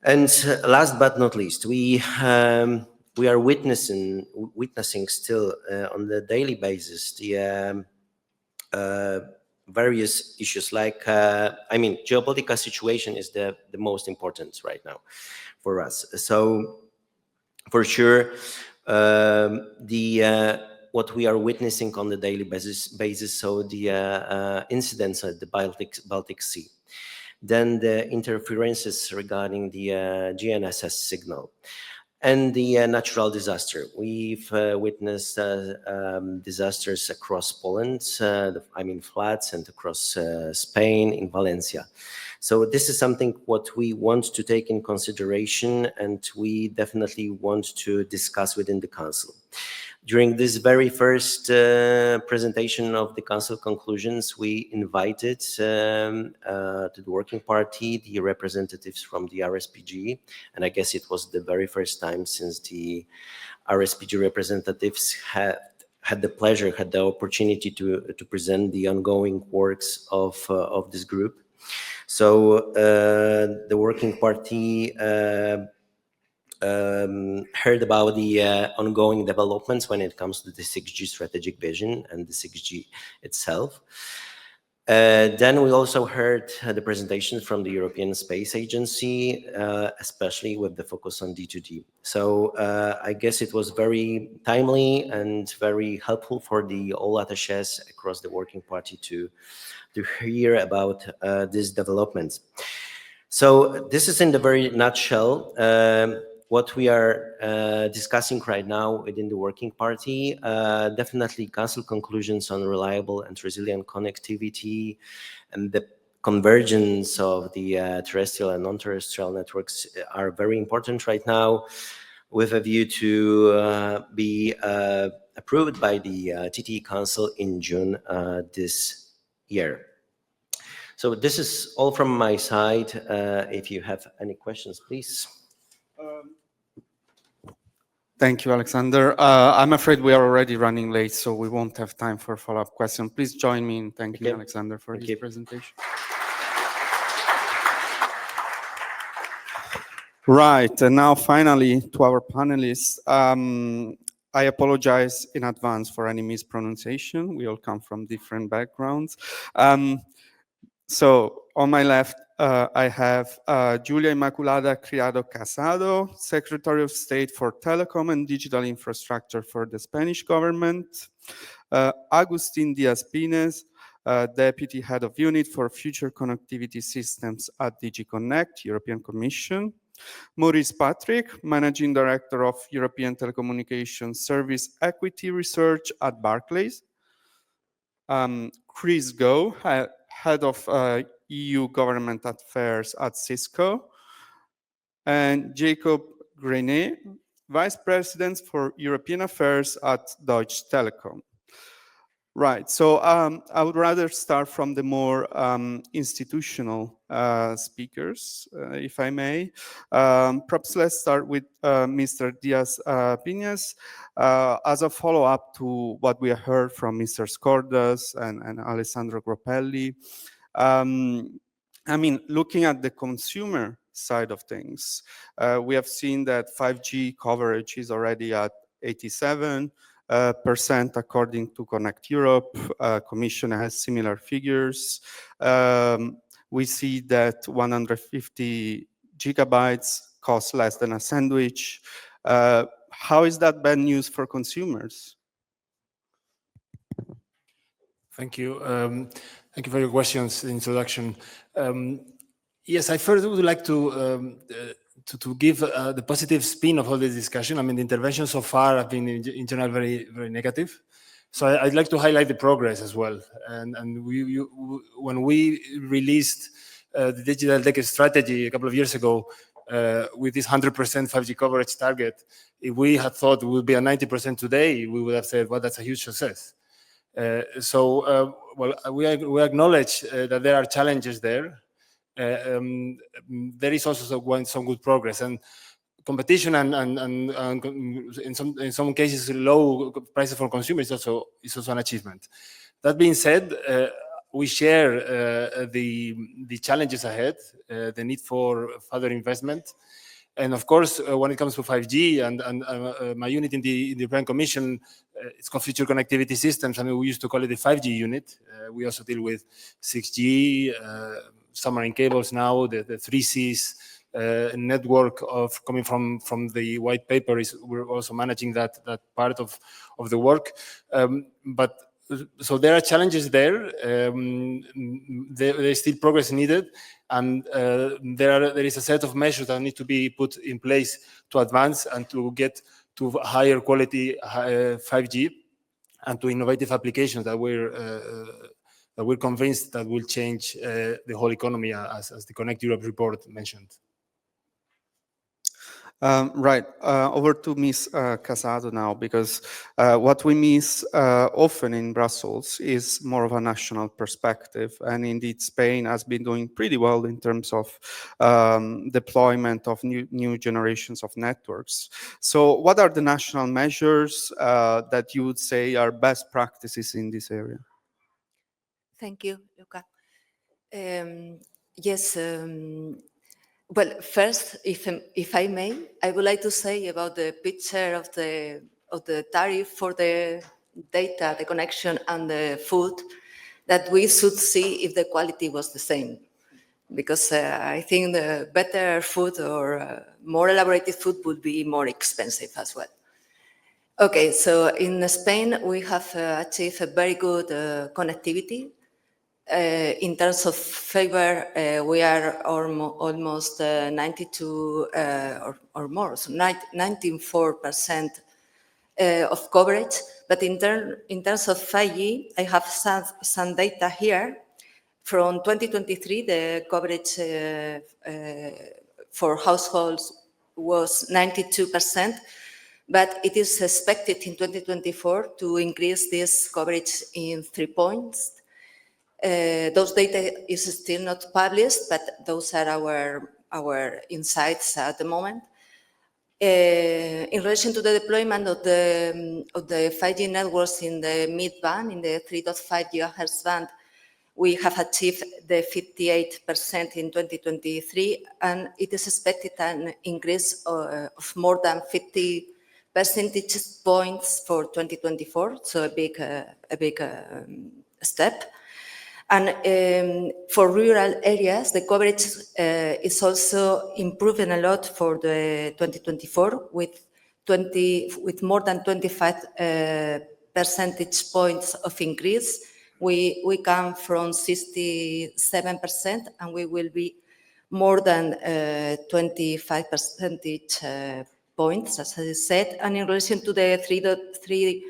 And last but not least, we are witnessing still on the daily basis the various issues like, geopolitical situation is the most important right now for us. So for sure, what we are witnessing on the daily basis, so the incidents at the Baltic Sea, then the interferences regarding the GNSS signal, and the natural disaster. We've witnessed disasters across Poland, floods, and across Spain, in Valencia. So this is something what we want to take in consideration, and we definitely want to discuss within the Council. During this very first presentation of the Council conclusions, we invited to the Working Party the representatives from the RSPG, and I guess it was the very first time since the RSPG representatives had the opportunity to present the ongoing works of this group. So the Working Party heard about the ongoing developments when it comes to the 6G strategic vision and the 6G itself. Then we also heard the presentations from the European Space Agency, especially with the focus on D2D. So I guess it was very timely and very helpful for the all attachés across the Working Party to hear about these developments. So this is in the very nutshell what we are discussing right now within the Working Party. Definitely Council conclusions on reliable and resilient connectivity and the convergence of the terrestrial and non-terrestrial networks are very important right now, with a view to be approved by the TTE Council in June this year. So this is all from my side. If you have any questions, please. Thank you, Alexander. I'm afraid we are already running late, so we won't have time for follow-up questions. Please join me in thanking Alexander for his presentation. Right, and now finally to our panelists. I apologize in advance for any mispronunciation. We all come from different backgrounds. So on my left, I have Julia Inmaculada Criado Casado, Secretary of State for Telecom and Digital Infrastructure for the Spanish government. Agustin Diaz-Pines, Deputy Head of Unit for Future Connectivity Systems at DG Connect, European Commission. Maurice Patrick, Managing Director of European Telecommunications Service Equity Research at Barclays. Chris Goh, Head of EU Government Affairs at Cisco. And Jacob Grenet, Vice President for European Affairs at Deutsche Telekom. Right, so I would rather start from the more institutional speakers, if I may. Perhaps let's start with Mr. Diaz-Pines. As a follow-up to what we heard from Mr. Skordas and Alessandro Gropelli, looking at the consumer side of things, we have seen that 5G coverage is already at 87%, according to Connect Europe. Commission has similar figures. We see that 150 gigabytes cost less than a sandwich. How is that bad news for consumers? Thank you. Thank you for your questions, introduction. Yes, I first would like to give the positive spin of all this discussion. I mean, the interventions so far have been in general very, very negative. So I'd like to highlight the progress as well. And when we released the digital tech strategy a couple of years ago with this 100% 5G coverage target, if we had thought we would be at 90% today, we would have said, well, that's a huge success. Well, we acknowledge that there are challenges there. There is also some good progress, and competition and in some cases low prices for consumers is also an achievement. That being said, we share the challenges ahead, the need for further investment. And of course, when it comes to 5G and my unit in the European Commission, it's called Future Connectivity Systems. I mean, we used to call it the 5G unit. We also deal with 6G, submarine cables now, the 3Cs, network of coming from the white paper we're also managing that part of the work. So there are challenges there. There is still progress needed, and there is a set of measures that need to be put in place to advance and to get to higher quality 5G and to innovative applications that we're convinced that will change the whole economy, as the Connect Europe report mentioned. Right. Over to Ms. Casado now, because what we miss often in Brussels is more of a national perspective. And indeed, Spain has been doing pretty well in terms of deployment of new generations of networks. So what are the national measures that you would say are best practices in this area? Thank you, Luca. Yes. Well, first, if I may, I would like to say about the picture of the tariff for the data, the connection, and the food, that we should see if the quality was the same. Because I think the better food or more elaborated food would be more expensive as well. Okay, so in Spain, we have achieved a very good connectivity. In terms of fiber, we are almost 92 or more, so 94% of coverage. But in terms of 5G, I have some data here. From 2023, the coverage for households was 92%, but it is expected in 2024 to increase this coverage in 3 points. Those data is still not published, but those are our insights at the moment. In relation to the deployment of the 5G networks in the mid-band, in the 3.5 GHz band, we have achieved the 58% in 2023, and it is expected an increase of more than 50 percentage points for 2024, so a big step. And for rural areas, the coverage is also improving a lot for the 2024 with more than 25 percentage points of increase. We come from 67% and we will be more than 25 percentage points, as I said. And in relation to the 3.5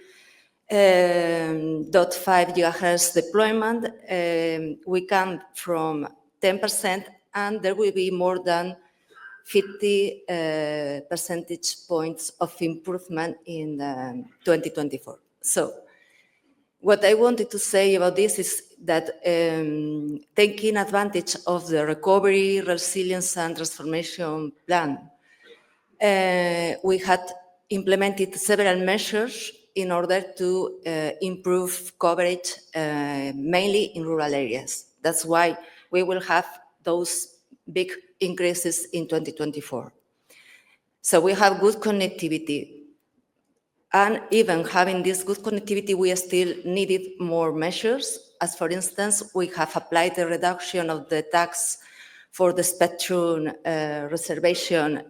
GHz deployment, we come from 10%, and there will be more than 50 percentage points of improvement in 2024. So what I wanted to say about this is that taking advantage of the Recovery, Resilience and Transformation Plan, we had implemented several measures in order to improve coverage, mainly in rural areas. That's why we will have those big increases in 2024. So we have good connectivity. And even having this good connectivity, we still needed more measures. As for instance, we have applied the reduction of the tax for the spectrum reservation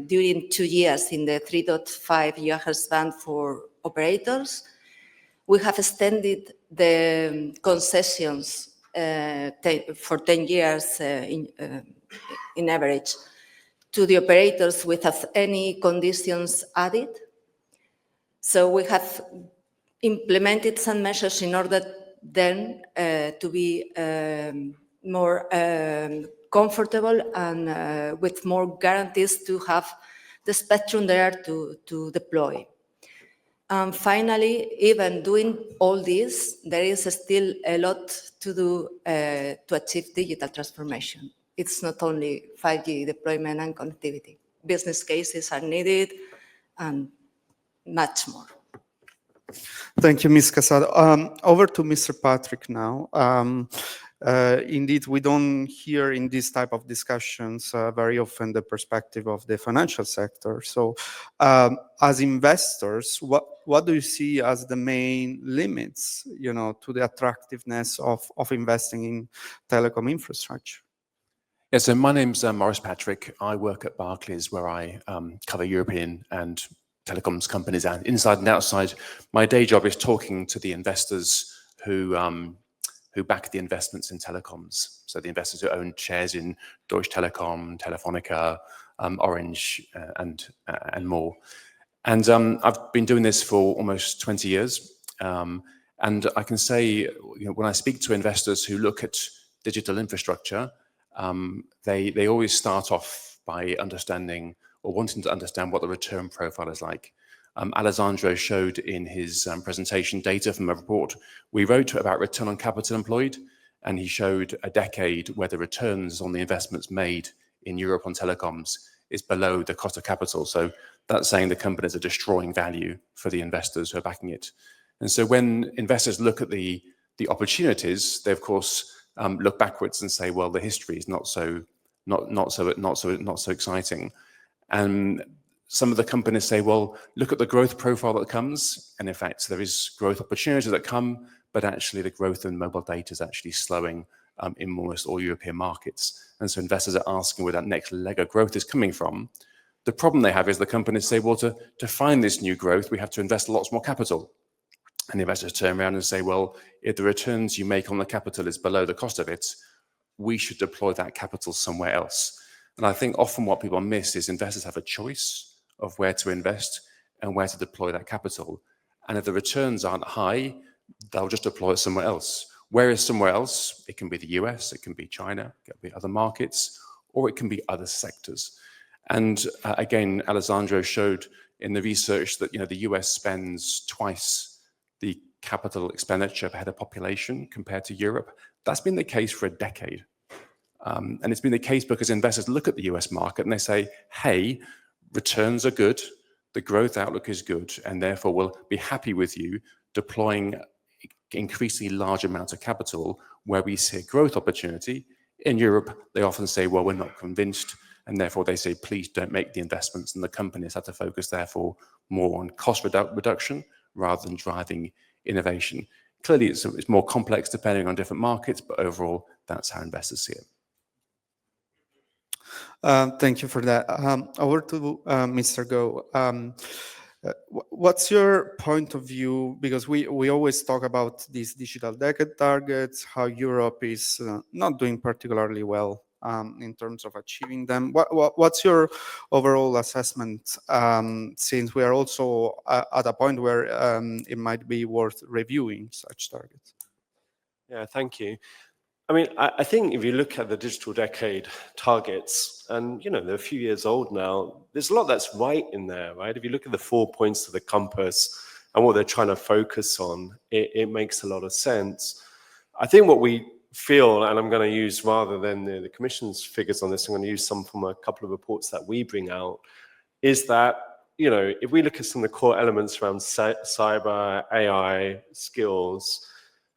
during 2 years in the 3.5 GHz band for operators. We have extended the concessions for 10 years in average to the operators without any conditions added. So we have implemented some measures in order then to be more comfortable and with more guarantees to have the spectrum there to deploy. And finally, even doing all this, there is still a lot to do to achieve digital transformation. It's not only 5G deployment and connectivity. Business cases are needed and much more. Thank you, Ms. Casado. Over to Mr. Patrick now. Indeed, we don't hear in this type of discussions very often the perspective of the financial sector. So as investors, what do you see as the main limits, to the attractiveness of investing in telecom infrastructure? Yeah, so my name's Maurice Patrick. I work at Barclays, where I cover European and telecoms companies and inside and outside. My day job is talking to the investors who back the investments in telecoms. So the investors who own shares in Deutsche Telekom, Telefonica, Orange, and more. And I've been doing this for almost 20 years. And I can say, when I speak to investors who look at digital infrastructure, they always start off by understanding or wanting to understand what the return profile is like. Alessandro showed in his presentation data from a report we wrote about return on capital employed, and he showed a decade where the returns on the investments made in Europe on telecoms is below the cost of capital. So that's saying the companies are destroying value for the investors who are backing it. And so when investors look at the opportunities, they of course look backwards and say, well, the history is not so exciting. And some of the companies say, well, look at the growth profile that comes. And in fact, there is growth opportunities that come, but actually the growth in mobile data is actually slowing in almost all European markets. And so investors are asking where that next leg of growth is coming from. The problem they have is the companies say, well, to find this new growth, we have to invest lots more capital. And the investors turn around and say, well, if the returns you make on the capital is below the cost of it, we should deploy that capital somewhere else. And I think often what people miss is investors have a choice of where to invest and where to deploy that capital. And if the returns aren't high, they'll just deploy it somewhere else. Where is somewhere else? It can be the US, it can be China, it can be other markets, or it can be other sectors. And again, Alessandro showed in the research that the US spends twice the capital expenditure per head of population compared to Europe. That's been the case for a decade. And it's been the case because investors look at the US market and they say, hey, returns are good, the growth outlook is good, and therefore we'll be happy with you deploying increasingly large amounts of capital where we see a growth opportunity. In Europe, they often say, well, we're not convinced, and therefore they say, please don't make the investments, and the companies have to focus therefore more on cost reduction rather than driving innovation. Clearly, it's more complex depending on different markets, but overall, that's how investors see it. Thank you for that. Over to Mr. Go. What's your point of view? Because we always talk about these digital decade targets, how Europe is not doing particularly well in terms of achieving them. What's your overall assessment, since we are also at a point where it might be worth reviewing such targets? Yeah, thank you. I mean, I think if you look at the digital decade targets, and they're a few years old now, there's a lot that's right in there, right? If you look at the 4 points to the compass and what they're trying to focus on, it makes a lot of sense. I think what we feel, and I'm going to use rather than the Commission's figures on this, I'm going to use some from a couple of reports that we bring out, is that, if we look at some of the core elements around cyber, AI, skills,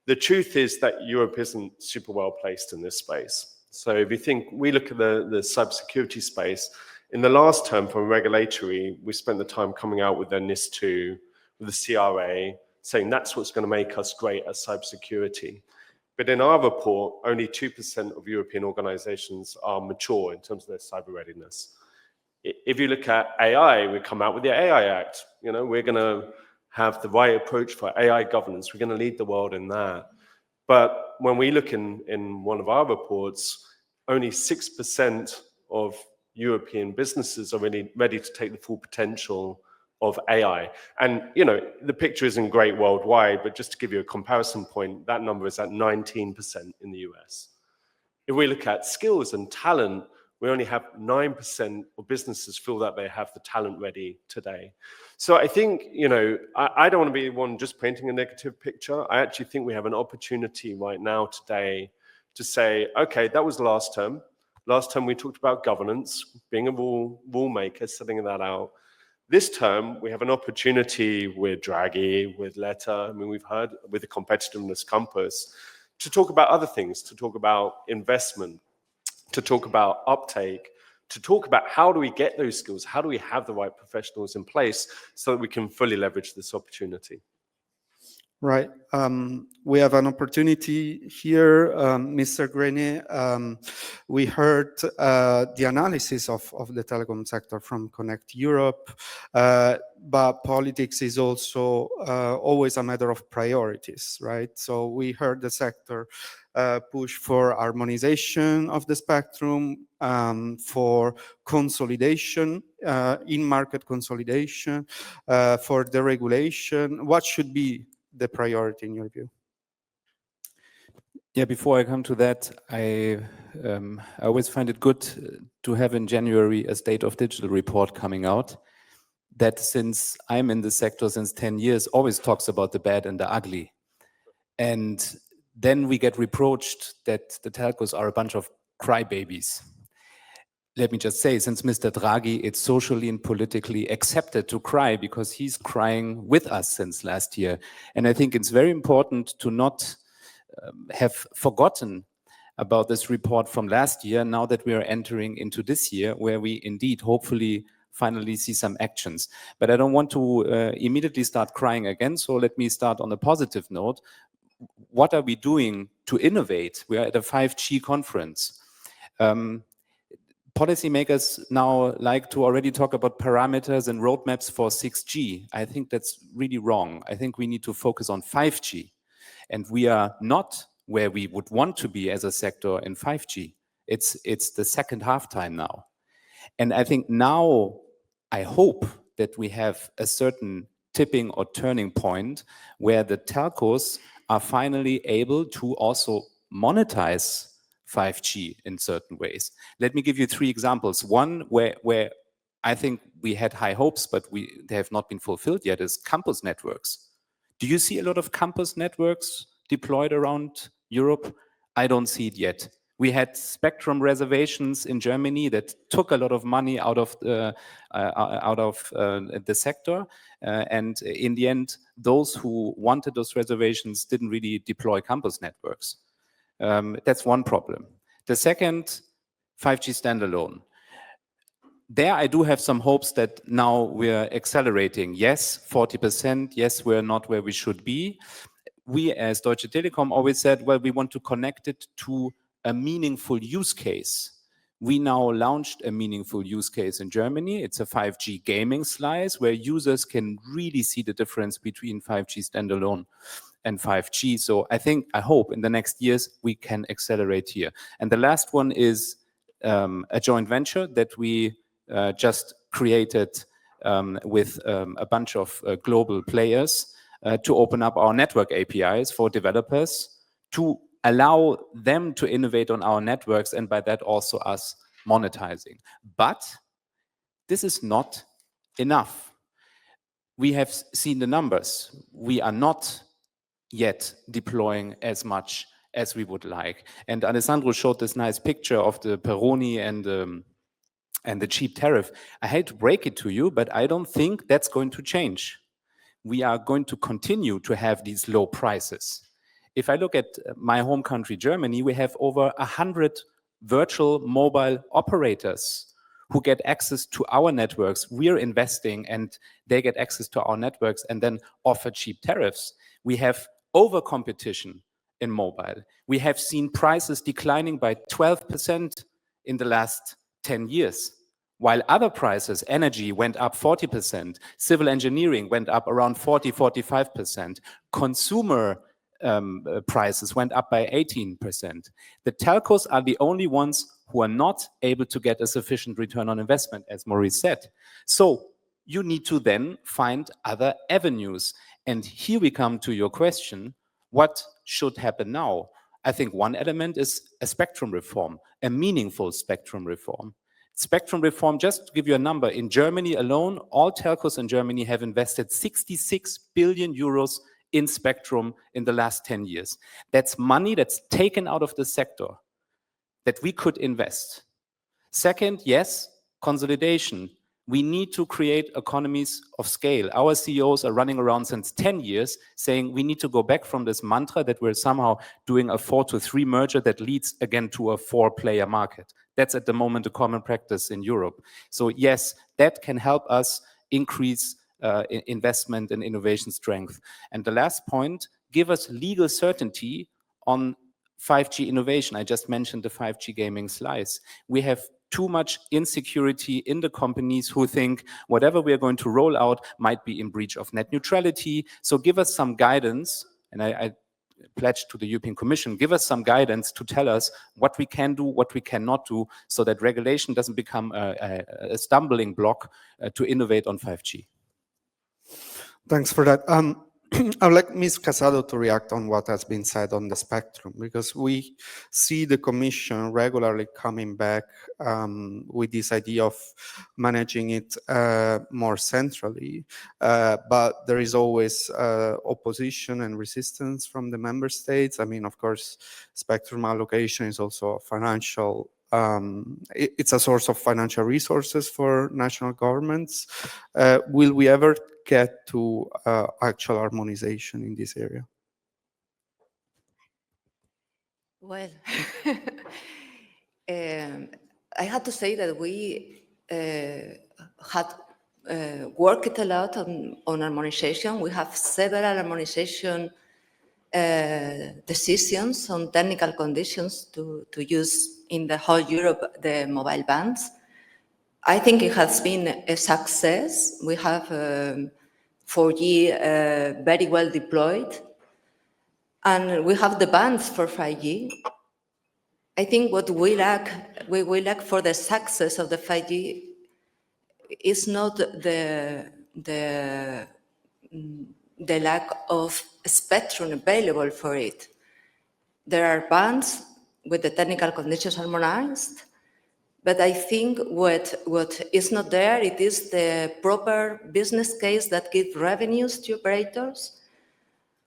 the truth is that Europe isn't super well placed in this space. So if you think, we look at the cybersecurity space, in the last term from regulatory, we spent the time coming out with the NIS2, with the CRA, saying that's what's going to make us great at cybersecurity. But in our report, only 2% of European organizations are mature in terms of their cyber readiness. If you look at AI, we come out with the AI Act. We're going to have the right approach for AI governance. We're going to lead the world in that. But when we look in one of our reports, only 6% of European businesses are really ready to take the full potential of AI. And, you know, the picture isn't great worldwide, but just to give you a comparison point, that number is at 19% in the US. If we look at skills and talent, we only have 9% of businesses feel that they have the talent ready today. So I think, you know, I don't want to be the one just painting a negative picture. I actually think we have an opportunity right now today to say, okay, that was last term. Last term we talked about governance, being a rule maker, setting that out. This term, we have an opportunity with Draghi, with Letta, I mean, we've heard with the competitiveness compass, to talk about other things, to talk about investment, to talk about uptake, to talk about how do we get those skills, how do we have the right professionals in place so that we can fully leverage this opportunity. Right. We have an opportunity here, Mr. Grenier. We heard the analysis of the telecom sector from Connect Europe, but politics is also always a matter of priorities, right? So we heard the sector push for harmonization of the spectrum, for consolidation, in-market consolidation, for deregulation. What should be the priority in your view? Yeah, before I come to that, I always find it good to have in January a State of Digital report coming out that, since I'm in the sector since 10 years, always talks about the bad and the ugly. And then we get reproached that the telcos are a bunch of crybabies. Let me just say, since Mr. Draghi, it's socially and politically accepted to cry because he's crying with us since last year. And I think it's very important to not have forgotten about this report from last year, now that we are entering into this year, where we indeed hopefully finally see some actions. But I don't want to immediately start crying again, so let me start on a positive note. What are we doing to innovate? We are at a 5G conference. Policymakers now like to already talk about parameters and roadmaps for 6G. I think that's really wrong. I think we need to focus on 5G. And we are not where we would want to be as a sector in 5G. It's the second halftime now. And I think now, I hope that we have a certain tipping or turning point where the telcos are finally able to also monetize 5G in certain ways. Let me give you 3 examples. One where I think we had high hopes, but they have not been fulfilled yet, is campus networks. Do you see a lot of campus networks deployed around Europe? I don't see it yet. We had spectrum reservations in Germany that took a lot of money out of the sector. And in the end, those who wanted those reservations didn't really deploy campus networks. That's one problem. The second, 5G standalone. There I do have some hopes that now we're accelerating. Yes, 40%. Yes, we're not where we should be. We as Deutsche Telekom always said, well, we want to connect it to a meaningful use case. We now launched a meaningful use case in Germany. It's a 5G gaming slice where users can really see the difference between 5G standalone and 5G. So I hope in the next years we can accelerate here. And the last one is a joint venture that we just created with a bunch of global players to open up our network APIs for developers to allow them to innovate on our networks, and by that also us monetizing. But this is not enough. We have seen the numbers. We are not yet deploying as much as we would like. And Alessandro showed this nice picture of the Peroni and the cheap tariff. I hate to break it to you, but I don't think that's going to change. We are going to continue to have these low prices. If I look at my home country, Germany, we have over 100 virtual mobile operators who get access to our networks. We're investing and they get access to our networks and then offer cheap tariffs. We have over competition in mobile. We have seen prices declining by 12% in the last 10 years, while other prices, energy went up 40%, civil engineering went up around 40, 45%, consumer prices went up by 18%. The telcos are the only ones who are not able to get a sufficient return on investment, as Maurice said. So you need to then find other avenues. And here we come to your question, what should happen now? I think one element is a spectrum reform, a meaningful spectrum reform. Spectrum reform, just to give you a number, in Germany alone, all telcos in Germany have invested 66 billion euros in spectrum in the last 10 years. That's money that's taken out of the sector that we could invest. Second, yes, consolidation. We need to create economies of scale. Our CEOs are running around since 10 years saying we need to go back from this mantra that we're somehow doing a 4-to-3 merger that leads again to a 4-player market. That's at the moment a common practice in Europe. So yes, that can help us increase investment and innovation strength. And the last point, give us legal certainty on 5G innovation. I just mentioned the 5G gaming slice. We have too much insecurity in the companies who think whatever we are going to roll out might be in breach of net neutrality. So give us some guidance, and I pledge to the European Commission, give us some guidance to tell us what we can do, what we cannot do, so that regulation doesn't become a stumbling block to innovate on 5G. Thanks for that. I would like Ms. Casado to react on what has been said on the spectrum, because we see the Commission regularly coming back with this idea of managing it more centrally, but there is always opposition and resistance from the member states. I mean, of course, spectrum allocation is also a financial it's a source of financial resources for national governments. Will we ever get to actual harmonization in this area? Well, I had to say that we had worked a lot on harmonization. We have several harmonization decisions on technical conditions to use in the whole Europe the mobile bands. I think it has been a success. We have 4G very well deployed, and we have the bands for 5G. I think what we lack for the success of the 5G is not the lack of spectrum available for it. There are bands with the technical conditions harmonized, but I think what is not there, it is the proper business case that gives revenues to operators,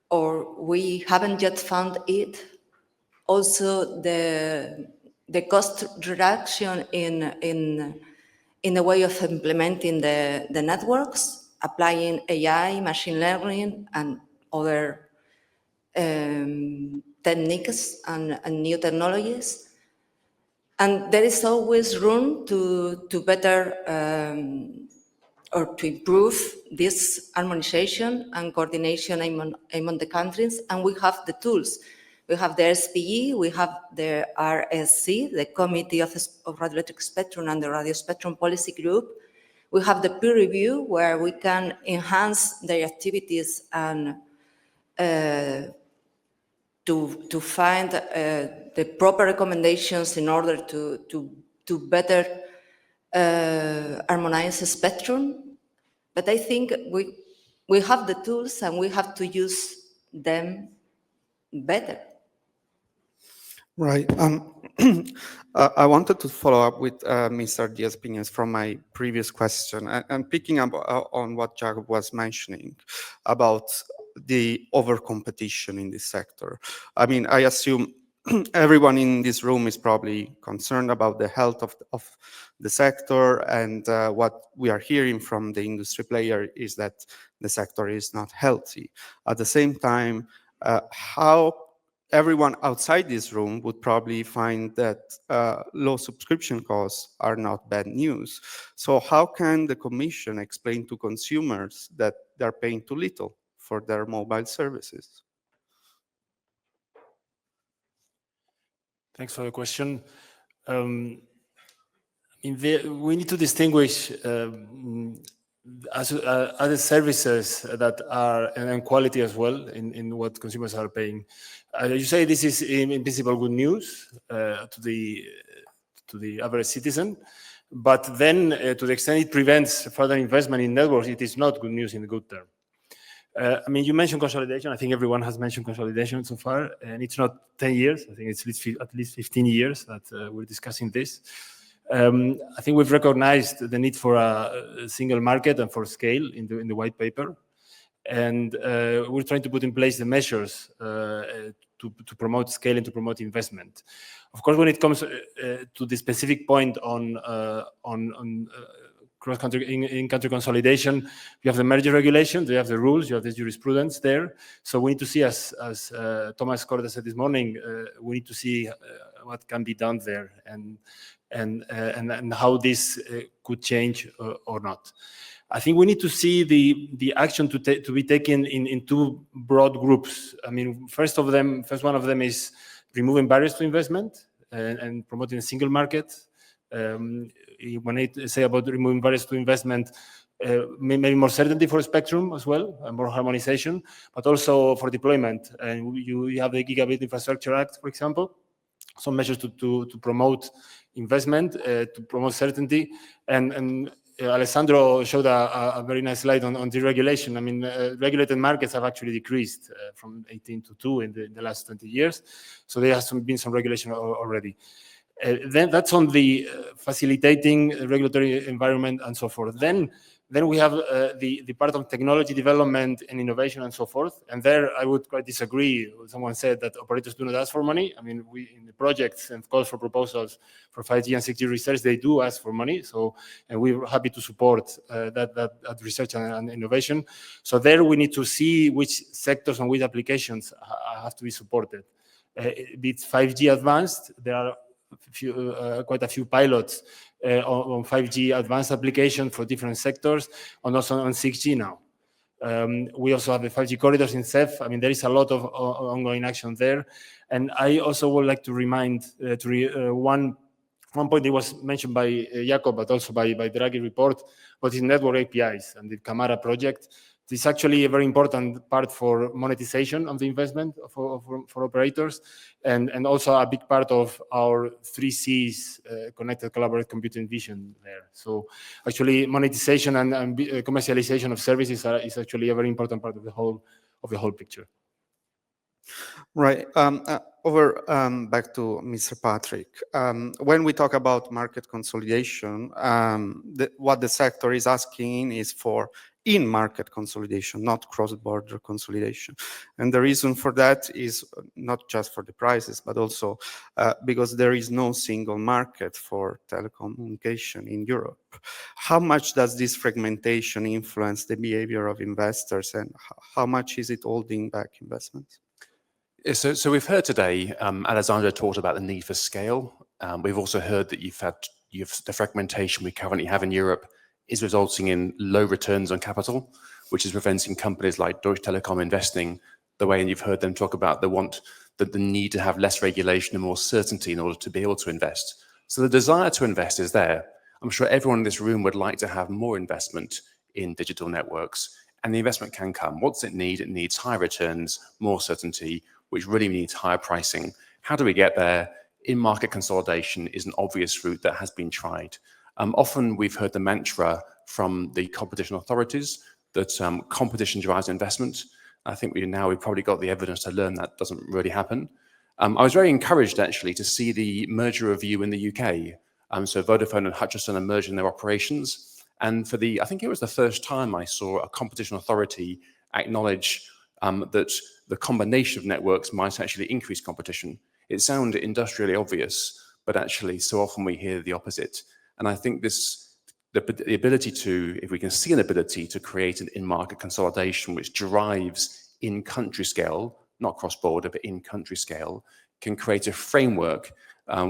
or we haven't yet found it. Also, the cost reduction in the way of implementing the networks, applying AI, machine learning, and other techniques and new technologies. And there is always room to better or to improve this harmonization and coordination among the countries. And we have the tools. We have the SPE, we have the RSC, the Committee of Radioelectric Spectrum and the Radio Spectrum Policy Group. We have the peer review where we can enhance their activities and to find the proper recommendations in order to better harmonize the spectrum. But I think we have the tools and we have to use them better. Right. I wanted to follow up with Mr. Diaz-Piñas from my previous question, and picking up on what Jacob was mentioning about the over-competition in this sector. I mean, I assume everyone in this room is probably concerned about the health of the sector, and what we are hearing from the industry player is that the sector is not healthy. At the same time, how everyone outside this room would probably find that low subscription costs are not bad news. So how can the Commission explain to consumers that they're paying too little for their mobile services? Thanks for the question. We need to distinguish other services that are and quality as well in what consumers are paying. You say this is in principle good news to the average citizen, but then to the extent it prevents further investment in networks, it is not good news in the good term. I mean, you mentioned consolidation. I think everyone has mentioned consolidation so far, and it's not 10 years. I think it's at least 15 years that we're discussing this. I think we've recognized the need for a single market and for scale in the white paper. And we're trying to put in place the measures to promote scale and to promote investment. Of course, when it comes to the specific point on cross-country in-country consolidation, you have the merger regulations, you have the rules, you have the jurisprudence there. So we need to see, as Thomas Korda said this morning, we need to see what can be done there and how this could change or not. I think we need to see the action to be taken in two broad groups. I mean, first one of them is removing barriers to investment and promoting a single market. When I say about removing barriers to investment, maybe more certainty for spectrum as well, and more harmonization, but also for deployment. And you have the Gigabit Infrastructure Act, for example, some measures to promote investment, to promote certainty. And Alessandro showed a very nice slide on deregulation. I mean, regulated markets have actually decreased from 18 to 2 in the last 20 years. So there has been some regulation already. Then that's on the facilitating regulatory environment and so forth. Then we have the part of technology development and innovation and so forth. And there I would quite disagree. Someone said that operators do not ask for money. I mean, we in the projects and calls for proposals for 5G and 6G research, they do ask for money. So, and we're happy to support that research and innovation. So there we need to see which sectors and which applications have to be supported. Be it 5G advanced, there are quite a few pilots on 5G advanced application for different sectors, and also on 6G now. We also have the 5G corridors in CEF. I mean, there is a lot of ongoing action there. And I also would like to remind one point that was mentioned by Jakob, but also by the Draghi report, but is network APIs and the Camara project. This is actually a very important part for monetization of the investment for operators, and also a big part of our 3Cs, connected, collaborate, computing vision there. So actually monetization and commercialization of services is actually a very important part of the whole picture. Right. Back to Mr. Patrick. When we talk about market consolidation, what the sector is asking is for in-market consolidation, not cross-border consolidation. And the reason for that is not just for the prices, but also because there is no single market for telecommunication in Europe. How much does this fragmentation influence the behavior of investors, and how much is it holding back investments? So we've heard today, Alessandro talked about the need for scale. We've also heard that the fragmentation we currently have in Europe is resulting in low returns on capital, which is preventing companies like Deutsche Telekom investing the way, and you've heard them talk about the need to have less regulation and more certainty in order to be able to invest. So the desire to invest is there. I'm sure everyone in this room would like to have more investment in digital networks, and the investment can come. What does it need? It needs high returns, more certainty, which really needs higher pricing. How do we get there? In-market consolidation is an obvious route that has been tried. Often we've heard the mantra from the competition authorities that competition drives investment. I think we've probably got the evidence to learn that doesn't really happen. I was very encouraged actually to see the merger review in the UK. So Vodafone and Hutchison are merging their operations. And I think it was the first time I saw a competition authority acknowledge that the combination of networks might actually increase competition. It sounded industrially obvious, but actually so often we hear the opposite. And I think the ability to, if we can see an ability to create an in-market consolidation which drives in-country scale, not cross-border, but in-country scale, can create a framework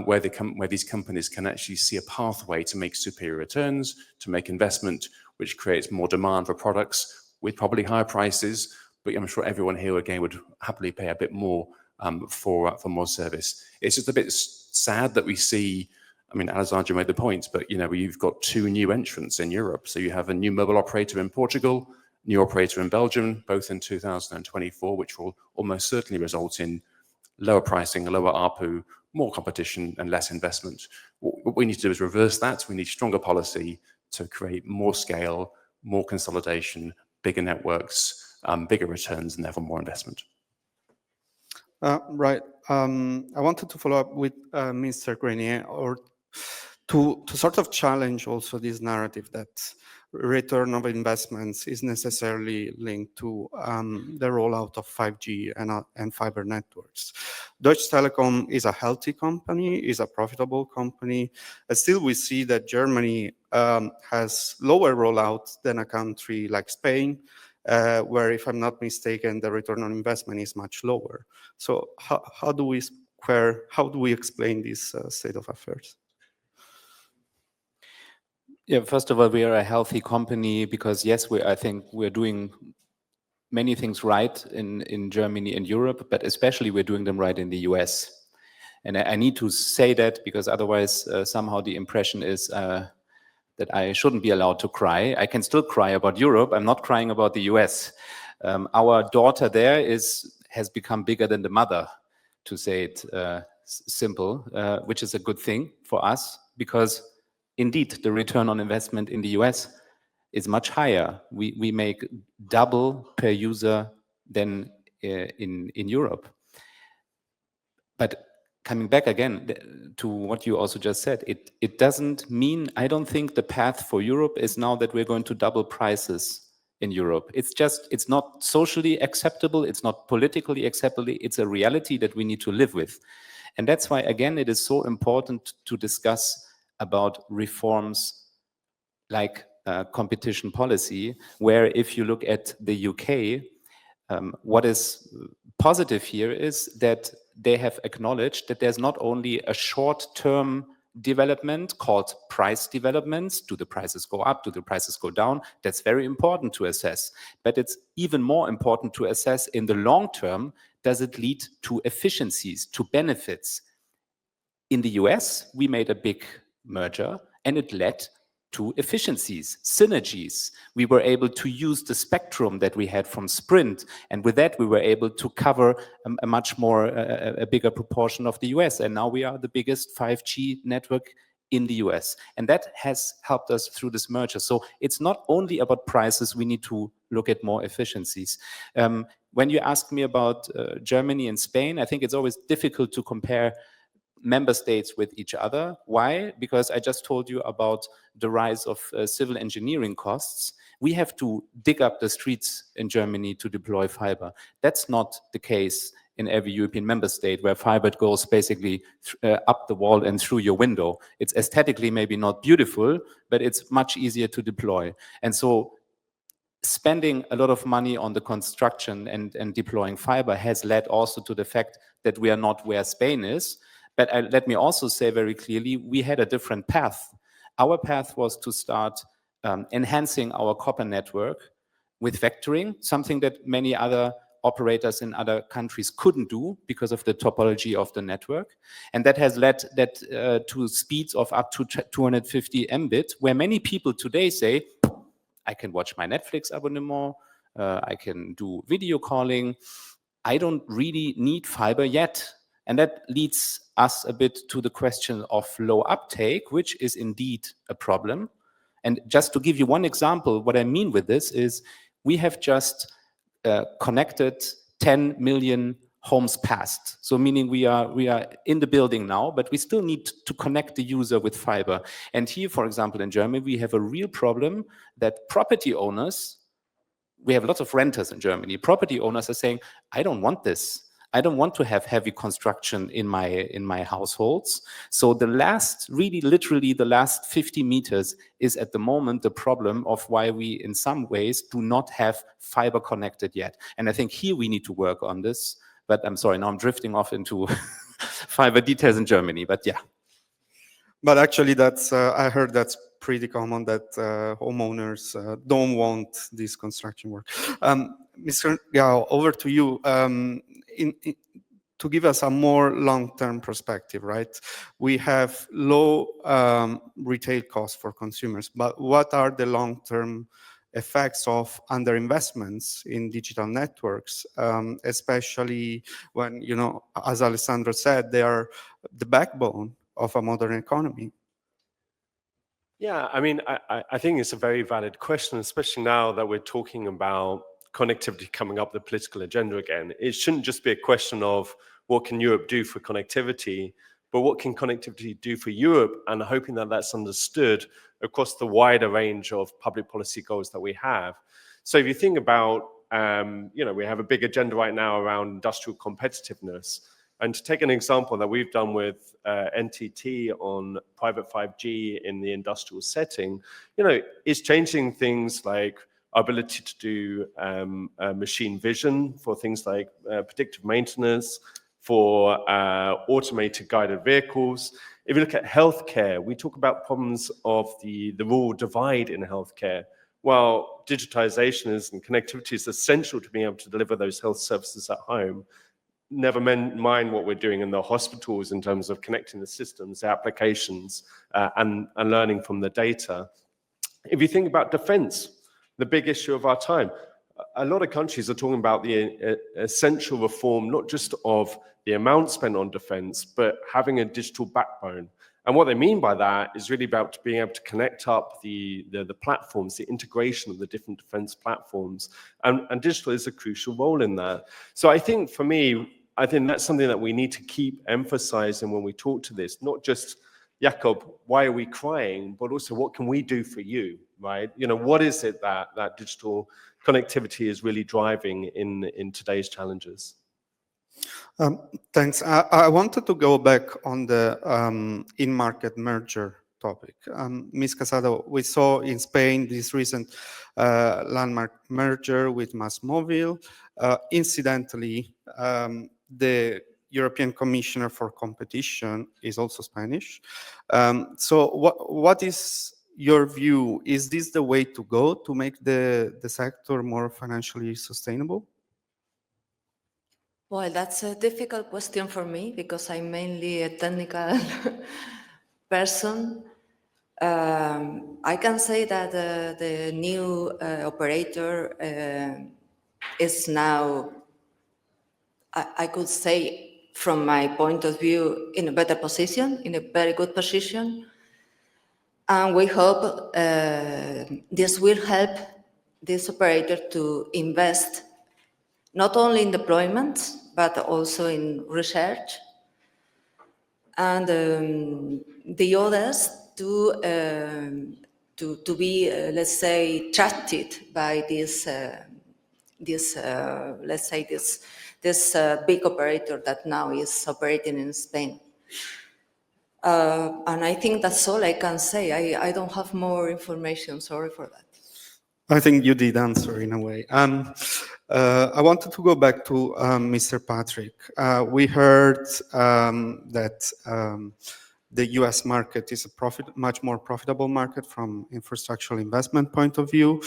where these companies can actually see a pathway to make superior returns, to make investment, which creates more demand for products with probably higher prices. But I'm sure everyone here again would happily pay a bit more for more service. It's just a bit sad that we see I mean, Alessandro made the point, but you've got 2 new entrants in Europe. So you have a new mobile operator in Portugal, new operator in Belgium, both in 2024, which will almost certainly result in lower pricing, lower ARPU, more competition and less investment. What we need to do is reverse that. We need stronger policy to create more scale, more consolidation, bigger networks, bigger returns, and therefore more investment. Right. I wanted to follow up with Mr. Grenier, or to sort of challenge also this narrative that return of investments is necessarily linked to the rollout of 5G and fiber networks. Deutsche Telekom is a healthy company, is a profitable company, but still we see that Germany has lower rollout than a country like Spain, where, if I'm not mistaken, the return on investment is much lower. So how do we explain this state of affairs? Yeah, first of all, we are a healthy company because, yes, I think we're doing many things right in Germany and Europe, but especially we're doing them right in the US. And I need to say that because otherwise somehow the impression is that I shouldn't be allowed to cry. I can still cry about Europe. I'm not crying about the US. Our daughter there has become bigger than the mother, to say it simple, which is a good thing for us because indeed, the return on investment in the US is much higher. We make double per user than in Europe. But coming back again to what you also just said, it doesn't mean, I don't think the path for Europe is now that we're going to double prices in Europe. It's not socially acceptable. It's not politically acceptable. It's a reality that we need to live with. And that's why, again, it is so important to discuss about reforms like competition policy, where if you look at the UK, what is positive here is that they have acknowledged that there's not only a short-term development called price developments. Do the prices go up? Do the prices go down? That's very important to assess. But it's even more important to assess in the long term, does it lead to efficiencies, to benefits? In the US, we made a big merger and it led to efficiencies, synergies. We were able to use the spectrum that we had from Sprint, and with that we were able to cover a much more, a bigger proportion of the US, and now we are the biggest 5G network in the US, and that has helped us through this merger. So it's not only about prices, we need to look at more efficiencies. When you ask me about Germany and Spain, I think it's always difficult to compare member states with each other. Why? Because I just told you about the rise of civil engineering costs. We have to dig up the streets in Germany to deploy fiber. That's not the case in every European member state where fiber goes basically up the wall and through your window. It's aesthetically maybe not beautiful, but it's much easier to deploy. And so spending a lot of money on the construction and deploying fiber has led also to the fact that we are not where Spain is. But let me also say very clearly, we had a different path. Our path was to start enhancing our copper network with vectoring, something that many other operators in other countries couldn't do because of the topology of the network. And that has led to speeds of up to 250 Mbit, where many people today say, I can watch my Netflix abonnement, I can do video calling. I don't really need fiber yet. And that leads us a bit to the question of low uptake, which is indeed a problem. And just to give you one example, what I mean with this is we have just connected 10 million homes passed. So meaning we are in the building now, but we still need to connect the user with fiber. And here, for example, in Germany, we have a real problem that property owners, we have lots of renters in Germany, property owners are saying, I don't want this. I don't want to have heavy construction in my households. So the last, really literally the last 50 meters is at the moment the problem of why we in some ways do not have fiber connected yet. And I think here we need to work on this. But I'm sorry, now I'm drifting off into fiber details in Germany, but yeah. But actually that's, I heard that's pretty common that homeowners don't want this construction work. Mr. Gao, over to you. To to give us a more long-term perspective, right? We have low retail costs for consumers, but what are the long-term effects of underinvestments in digital networks, especially when, you know, as Alessandro said, they are the backbone of a modern economy? Yeah, I mean, I think it's a very valid question, especially now that we're talking about connectivity coming up the political agenda again. It shouldn't just be a question of what can Europe do for connectivity, but what can connectivity do for Europe, and hoping that that's understood across the wider range of public policy goals that we have. So if you think about, you know, we have a big agenda right now around industrial competitiveness. And to take an example that we've done with NTT on private 5G in the industrial setting, you know, it's changing things like our ability to do machine vision for things like predictive maintenance, for automated guided vehicles. If you look at healthcare, we talk about problems of the rural divide in healthcare. Well, digitization and connectivity is essential to being able to deliver those health services at home. Never mind what we're doing in the hospitals in terms of connecting the systems, the applications, and learning from the data. If you think about defense, the big issue of our time, a lot of countries are talking about the essential reform, not just of the amount spent on defense, but having a digital backbone. And what they mean by that is really about being able to connect up the platforms, the integration of the different defense platforms. And digital is a crucial role in that. So I think for me, I think that's something that we need to keep emphasizing when we talk to this, not just, Jakob, why are we crying, but also what can we do for you, right? You know, what is it that digital connectivity is really driving in today's challenges? Thanks. I wanted to go back on the in-market merger topic. Ms. Casado, we saw in Spain this recent landmark merger with MásMóvil. Incidentally, the European Commissioner for Competition is also Spanish. So what is your view? Is this the way to go to make the sector more financially sustainable? Well, that's a difficult question for me because I'm mainly a technical person. I can say that the new operator is now, I could say, from my point of view, in a better position, in a very good position. And we hope this will help this operator to invest not only in deployment, but also in research. And the others to be, let's say, trusted by this big operator that now is operating in Spain. And I think that's all I can say. I don't have more information, sorry for that. I think you did answer in a way. I wanted to go back to Mr. Patrick. We heard that the US market is a much more profitable market from infrastructural investment point of view.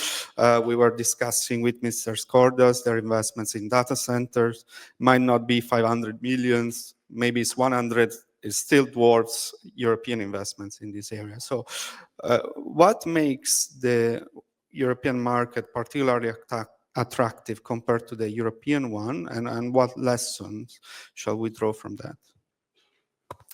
We were discussing with Mr. Skordas, their investments in data centers might not be 500 millions, maybe it's 100, it still dwarfs European investments in this area. So what makes the European market particularly attractive compared to the European one, and what lessons shall we draw from that?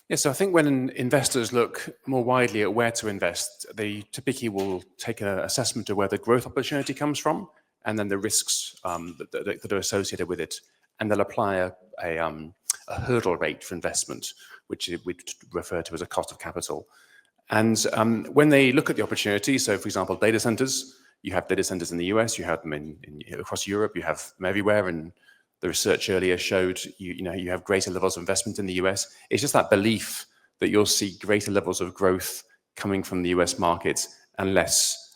Yes, so I think when investors look more widely at where to invest, they typically will take an assessment of where the growth opportunity comes from, and then the risks that are associated with it, and they'll apply a hurdle rate for investment, which we refer to as a cost of capital. And when they look at the opportunity, so for example, data centers, you have data centers in the US, you have them across Europe, you have them everywhere, and the research earlier showed you have greater levels of investment in the US. It's just that belief that you'll see greater levels of growth coming from the US market and less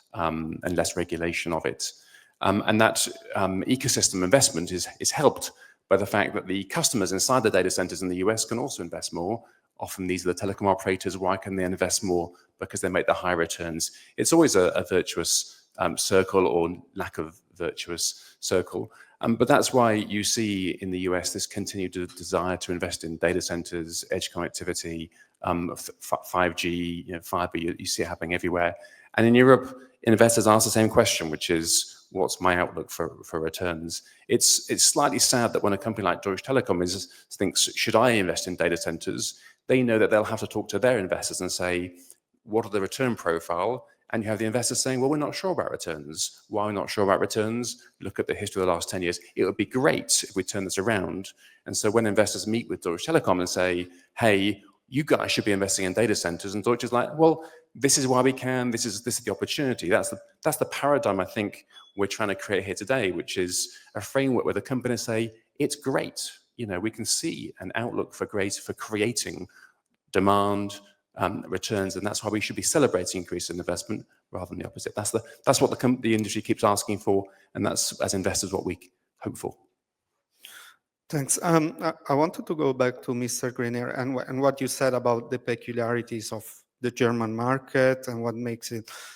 regulation of it. And that ecosystem investment is helped by the fact that the customers inside the data centers in the US can also invest more. Often these are the telecom operators. Why can they invest more? Because they make the high returns. It's always a virtuous circle or lack of virtuous circle. But that's why you see in the US this continued desire to invest in data centers, edge connectivity, 5G, fiber. You see it happening everywhere. And in Europe, investors ask the same question, which is, what's my outlook for returns? It's slightly sad that when a company like Deutsche Telekom thinks, should I invest in data centers? They know that they'll have to talk to their investors and say, what are the return profile? And you have the investors saying, well, we're not sure about returns. Why are we not sure about returns? Look at the history of the last 10 years. It would be great if we turn this around. And so when investors meet with Deutsche Telekom and say, hey, you guys should be investing in data centers, and Deutsche is like, well, this is why we can, this is the opportunity. That's the paradigm I think we're trying to create here today, which is a framework where the companies say, it's great. We can see an outlook for creating demand, returns, and that's why we should be celebrating increase in investment rather than the opposite. That's what the industry keeps asking for, and that's, as investors, what we hope for. Thanks. I wanted to go back to Mr. Grenier and what you said about the peculiarities of the German market and what makes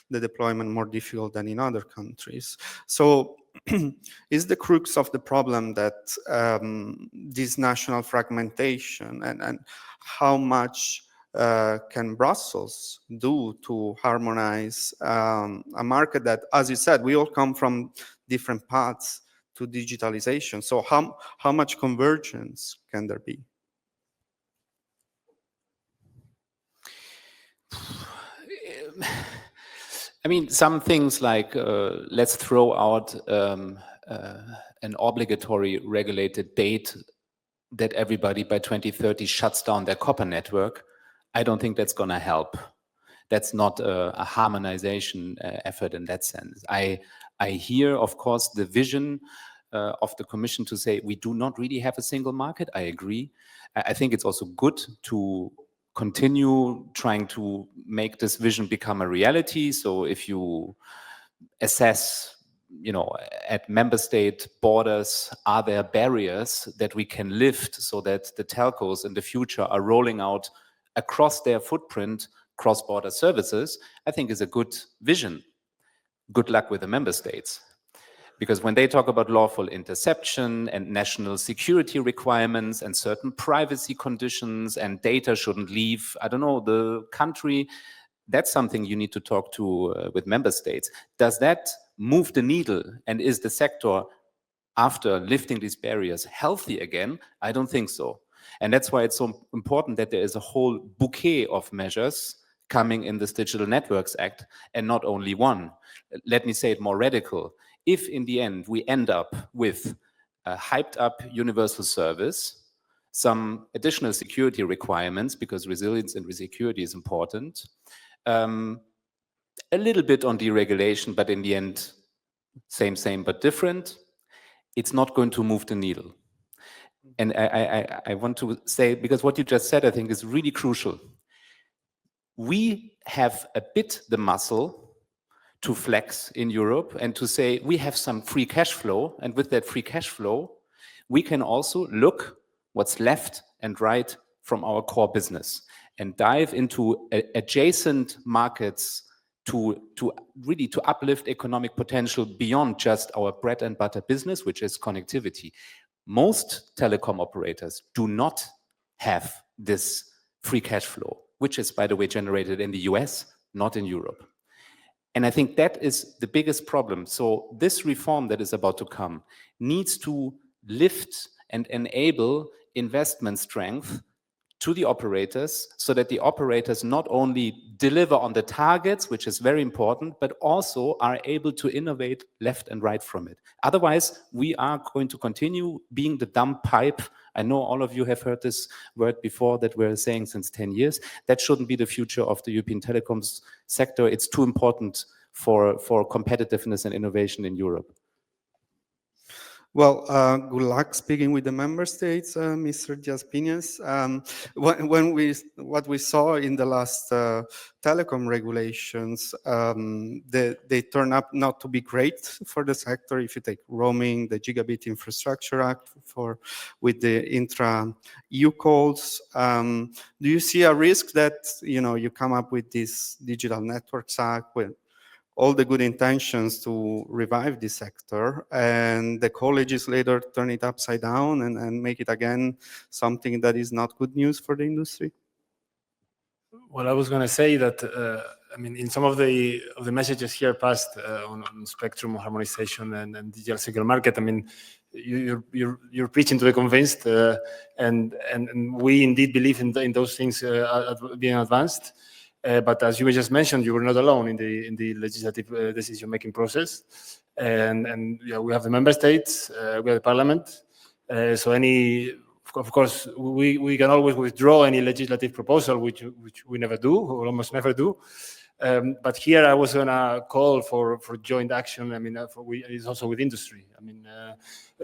the deployment more difficult than in other countries. So is the crux of the problem that this national fragmentation and how much can Brussels do to harmonize a market that, as you said, we all come from different paths to digitalization. So how much convergence can there be? I mean, some things like let's throw out an obligatory regulated date that everybody by 2030 shuts down their copper network. I don't think that's going to help. That's not a harmonization effort in that sense. I hear, of course, the vision of the Commission to say we do not really have a single market. I agree. I think it's also good to continue trying to make this vision become a reality. So if you assess, at member state borders, are there barriers that we can lift so that the telcos in the future are rolling out across their footprint cross-border services, I think is a good vision. Good luck with the member states. Because when they talk about lawful interception and national security requirements and certain privacy conditions and data shouldn't leave, I don't know, the country, that's something you need to talk to with member states. Does that move the needle? And is the sector, after lifting these barriers, healthy again? I don't think so. And that's why it's so important that there is a whole bouquet of measures coming in this Digital Networks Act, and not only one. Let me say it more radical. If in the end we end up with a hyped up universal service, some additional security requirements, because resilience and security is important, a little bit on deregulation, but in the end, same but different, it's not going to move the needle. And I want to say, because what you just said, I think is really crucial. We have a bit the muscle to flex in Europe and to say we have some free cash flow, and with that free cash flow, we can also look what's left and right from our core business and dive into adjacent markets to really uplift economic potential beyond just our bread and butter business, which is connectivity. Most telecom operators do not have this free cash flow, which is, by the way, generated in the US, not in Europe. And I think that is the biggest problem. So this reform that is about to come needs to lift and enable investment strength to the operators so that the operators not only deliver on the targets, which is very important, but also are able to innovate left and right from it. Otherwise, we are going to continue being the dumb pipe. I know all of you have heard this word before that we're saying since 10 years. That shouldn't be the future of the European telecoms sector. It's too important for competitiveness and innovation in Europe. Well, good luck speaking with the member states, Mr. Jaspinias. What we saw in the last telecom regulations, they turn up not to be great for the sector. If you take roaming, the Gigabit Infrastructure Act with the intra-EU calls, do you see a risk that you come up with this Digital Networks Act all the good intentions to revive this sector, and the co-legislator turn it upside down and make it again something that is not good news for the industry? Well, I was going to say that I mean, in some of the messages here passed on spectrum harmonization and digital single market, I mean, you're preaching to the convinced, and we indeed believe in those things being advanced. But as you just mentioned, you were not alone in the legislative decision-making process, and yeah, we have the member states, we have the parliament. So of course, we can always withdraw any legislative proposal, which we never do, or almost never do. But here I was going to call for joint action. I mean, it's also with industry. I mean,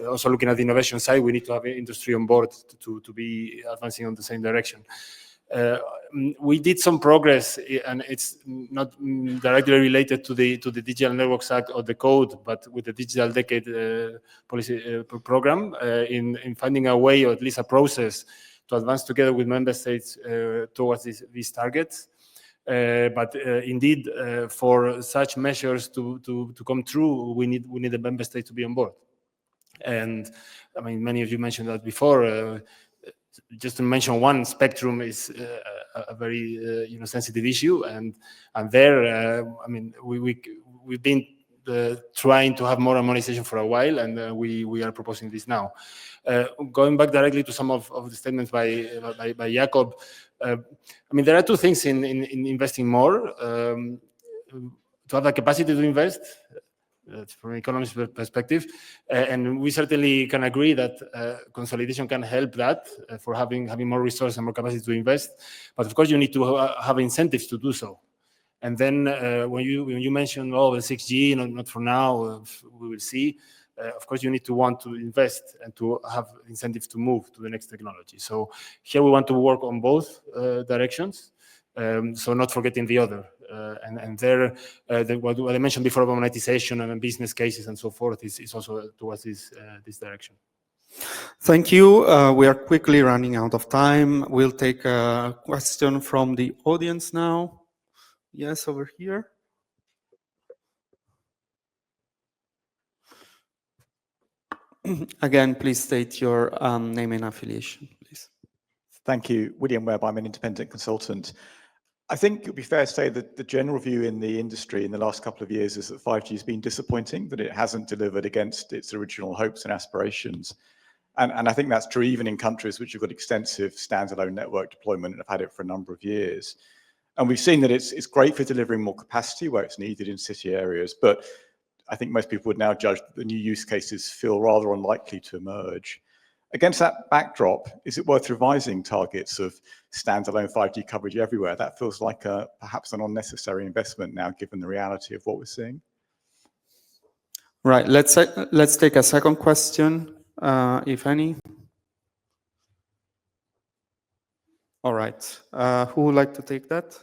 also looking at the innovation side, we need to have industry on board to be advancing on the same direction. We did some progress, and it's not directly related to the Digital Networks Act or the code, but with the Digital Decade policy program in finding a way, or at least a process, to advance together with member states towards these targets. But indeed, for such measures to come true, we need the member state to be on board. And I mean, many of you mentioned that before. Just to mention one, spectrum is a very sensitive issue, and there, I mean, we've been trying to have more harmonization for a while, and we are proposing this now. Going back directly to some of the statements by Jakob, I mean, there are two things in investing more: to have the capacity to invest. From an economist perspective, and we certainly can agree that consolidation can help that for having more resources and more capacity to invest. But of course, you need to have incentives to do so. And then when you mention, the 6G, not for now, we will see. Of course, you need to want to invest and to have incentives to move to the next technology. So here we want to work on both directions. So not forgetting the other. And there, what I mentioned before about monetization and business cases and so forth is also towards this direction. Thank you. We are quickly running out of time. We'll take a question from the audience now. Yes, over here. Again, please state your name and affiliation, please. Thank you. William Webb, I'm an independent consultant. I think it would be fair to say that the general view in the industry in the last couple of years is that 5G has been disappointing, that it hasn't delivered against its original hopes and aspirations. And I think that's true even in countries which have got extensive standalone network deployment and have had it for a number of years. And we've seen that it's great for delivering more capacity where it's needed in city areas, but I think most people would now judge that the new use cases feel rather unlikely to emerge. Against that backdrop, is it worth revising targets of standalone 5G coverage everywhere? That feels like perhaps an unnecessary investment now, given the reality of what we're seeing. Right. Let's take a second question, if any. All right. Who would like to take that?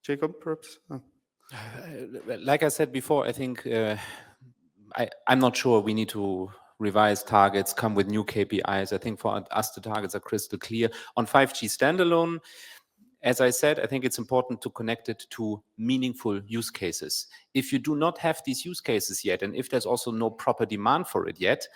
Jakob, perhaps? Oh. Like I said before, I think I'm not sure we need to revise targets, come with new KPIs. I think for us, the targets are crystal clear. On 5G standalone, as I said, I think it's important to connect it to meaningful use cases. If you do not have these use cases yet, and if there's also no proper demand for it yet,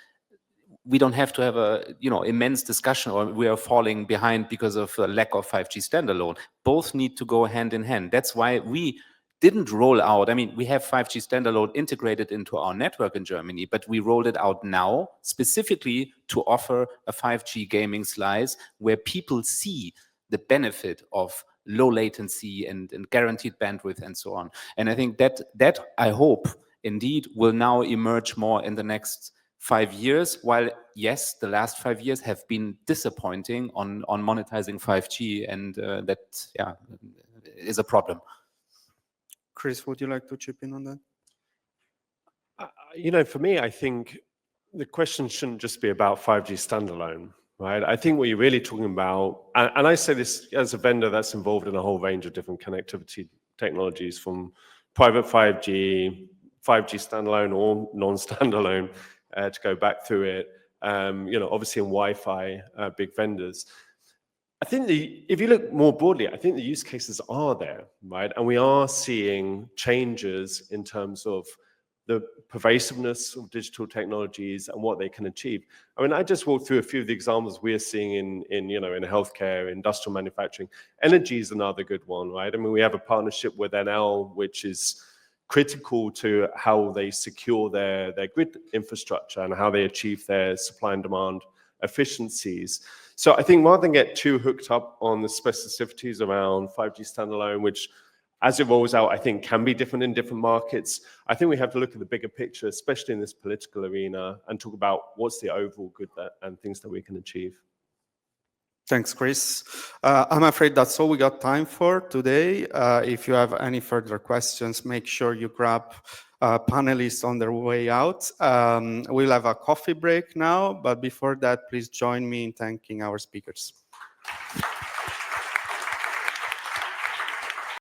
we don't have to have a immense discussion or we are falling behind because of a lack of 5G standalone. Both need to go hand in hand. That's why we didn't roll out. I mean, we have 5G standalone integrated into our network in Germany, but we rolled it out now specifically to offer a 5G gaming slice where people see the benefit of low latency and guaranteed bandwidth and so on. And I think that I hope indeed will now emerge more in the next 5 years, while yes, the last 5 years have been disappointing on monetizing 5G, and that is a problem. Chris, would you like to chip in on that? For me, I think the question shouldn't just be about 5G standalone, right? I think what you're really talking about, and I say this as a vendor that's involved in a whole range of different connectivity technologies, from private 5G, 5G standalone or non-standalone, to go back through it, obviously in Wi-Fi, big vendors. I think if you look more broadly, I think the use cases are there, right? And we are seeing changes in terms of the pervasiveness of digital technologies and what they can achieve. I mean, I just walked through a few of the examples we're seeing in healthcare, industrial manufacturing. Energy is another good one, right? I mean, we have a partnership with NL, which is critical to how they secure their grid infrastructure and how they achieve their supply and demand efficiencies. So I think rather than get too hooked up on the specificities around 5G standalone, which as it rolls out, I think can be different in different markets, I think we have to look at the bigger picture, especially in this political arena, and talk about what's the overall good and things that we can achieve. Thanks, Chris. I'm afraid that's all we got time for today. If you have any further questions, make sure you grab panelists on their way out. We'll have a coffee break now, but before that, please join me in thanking our speakers.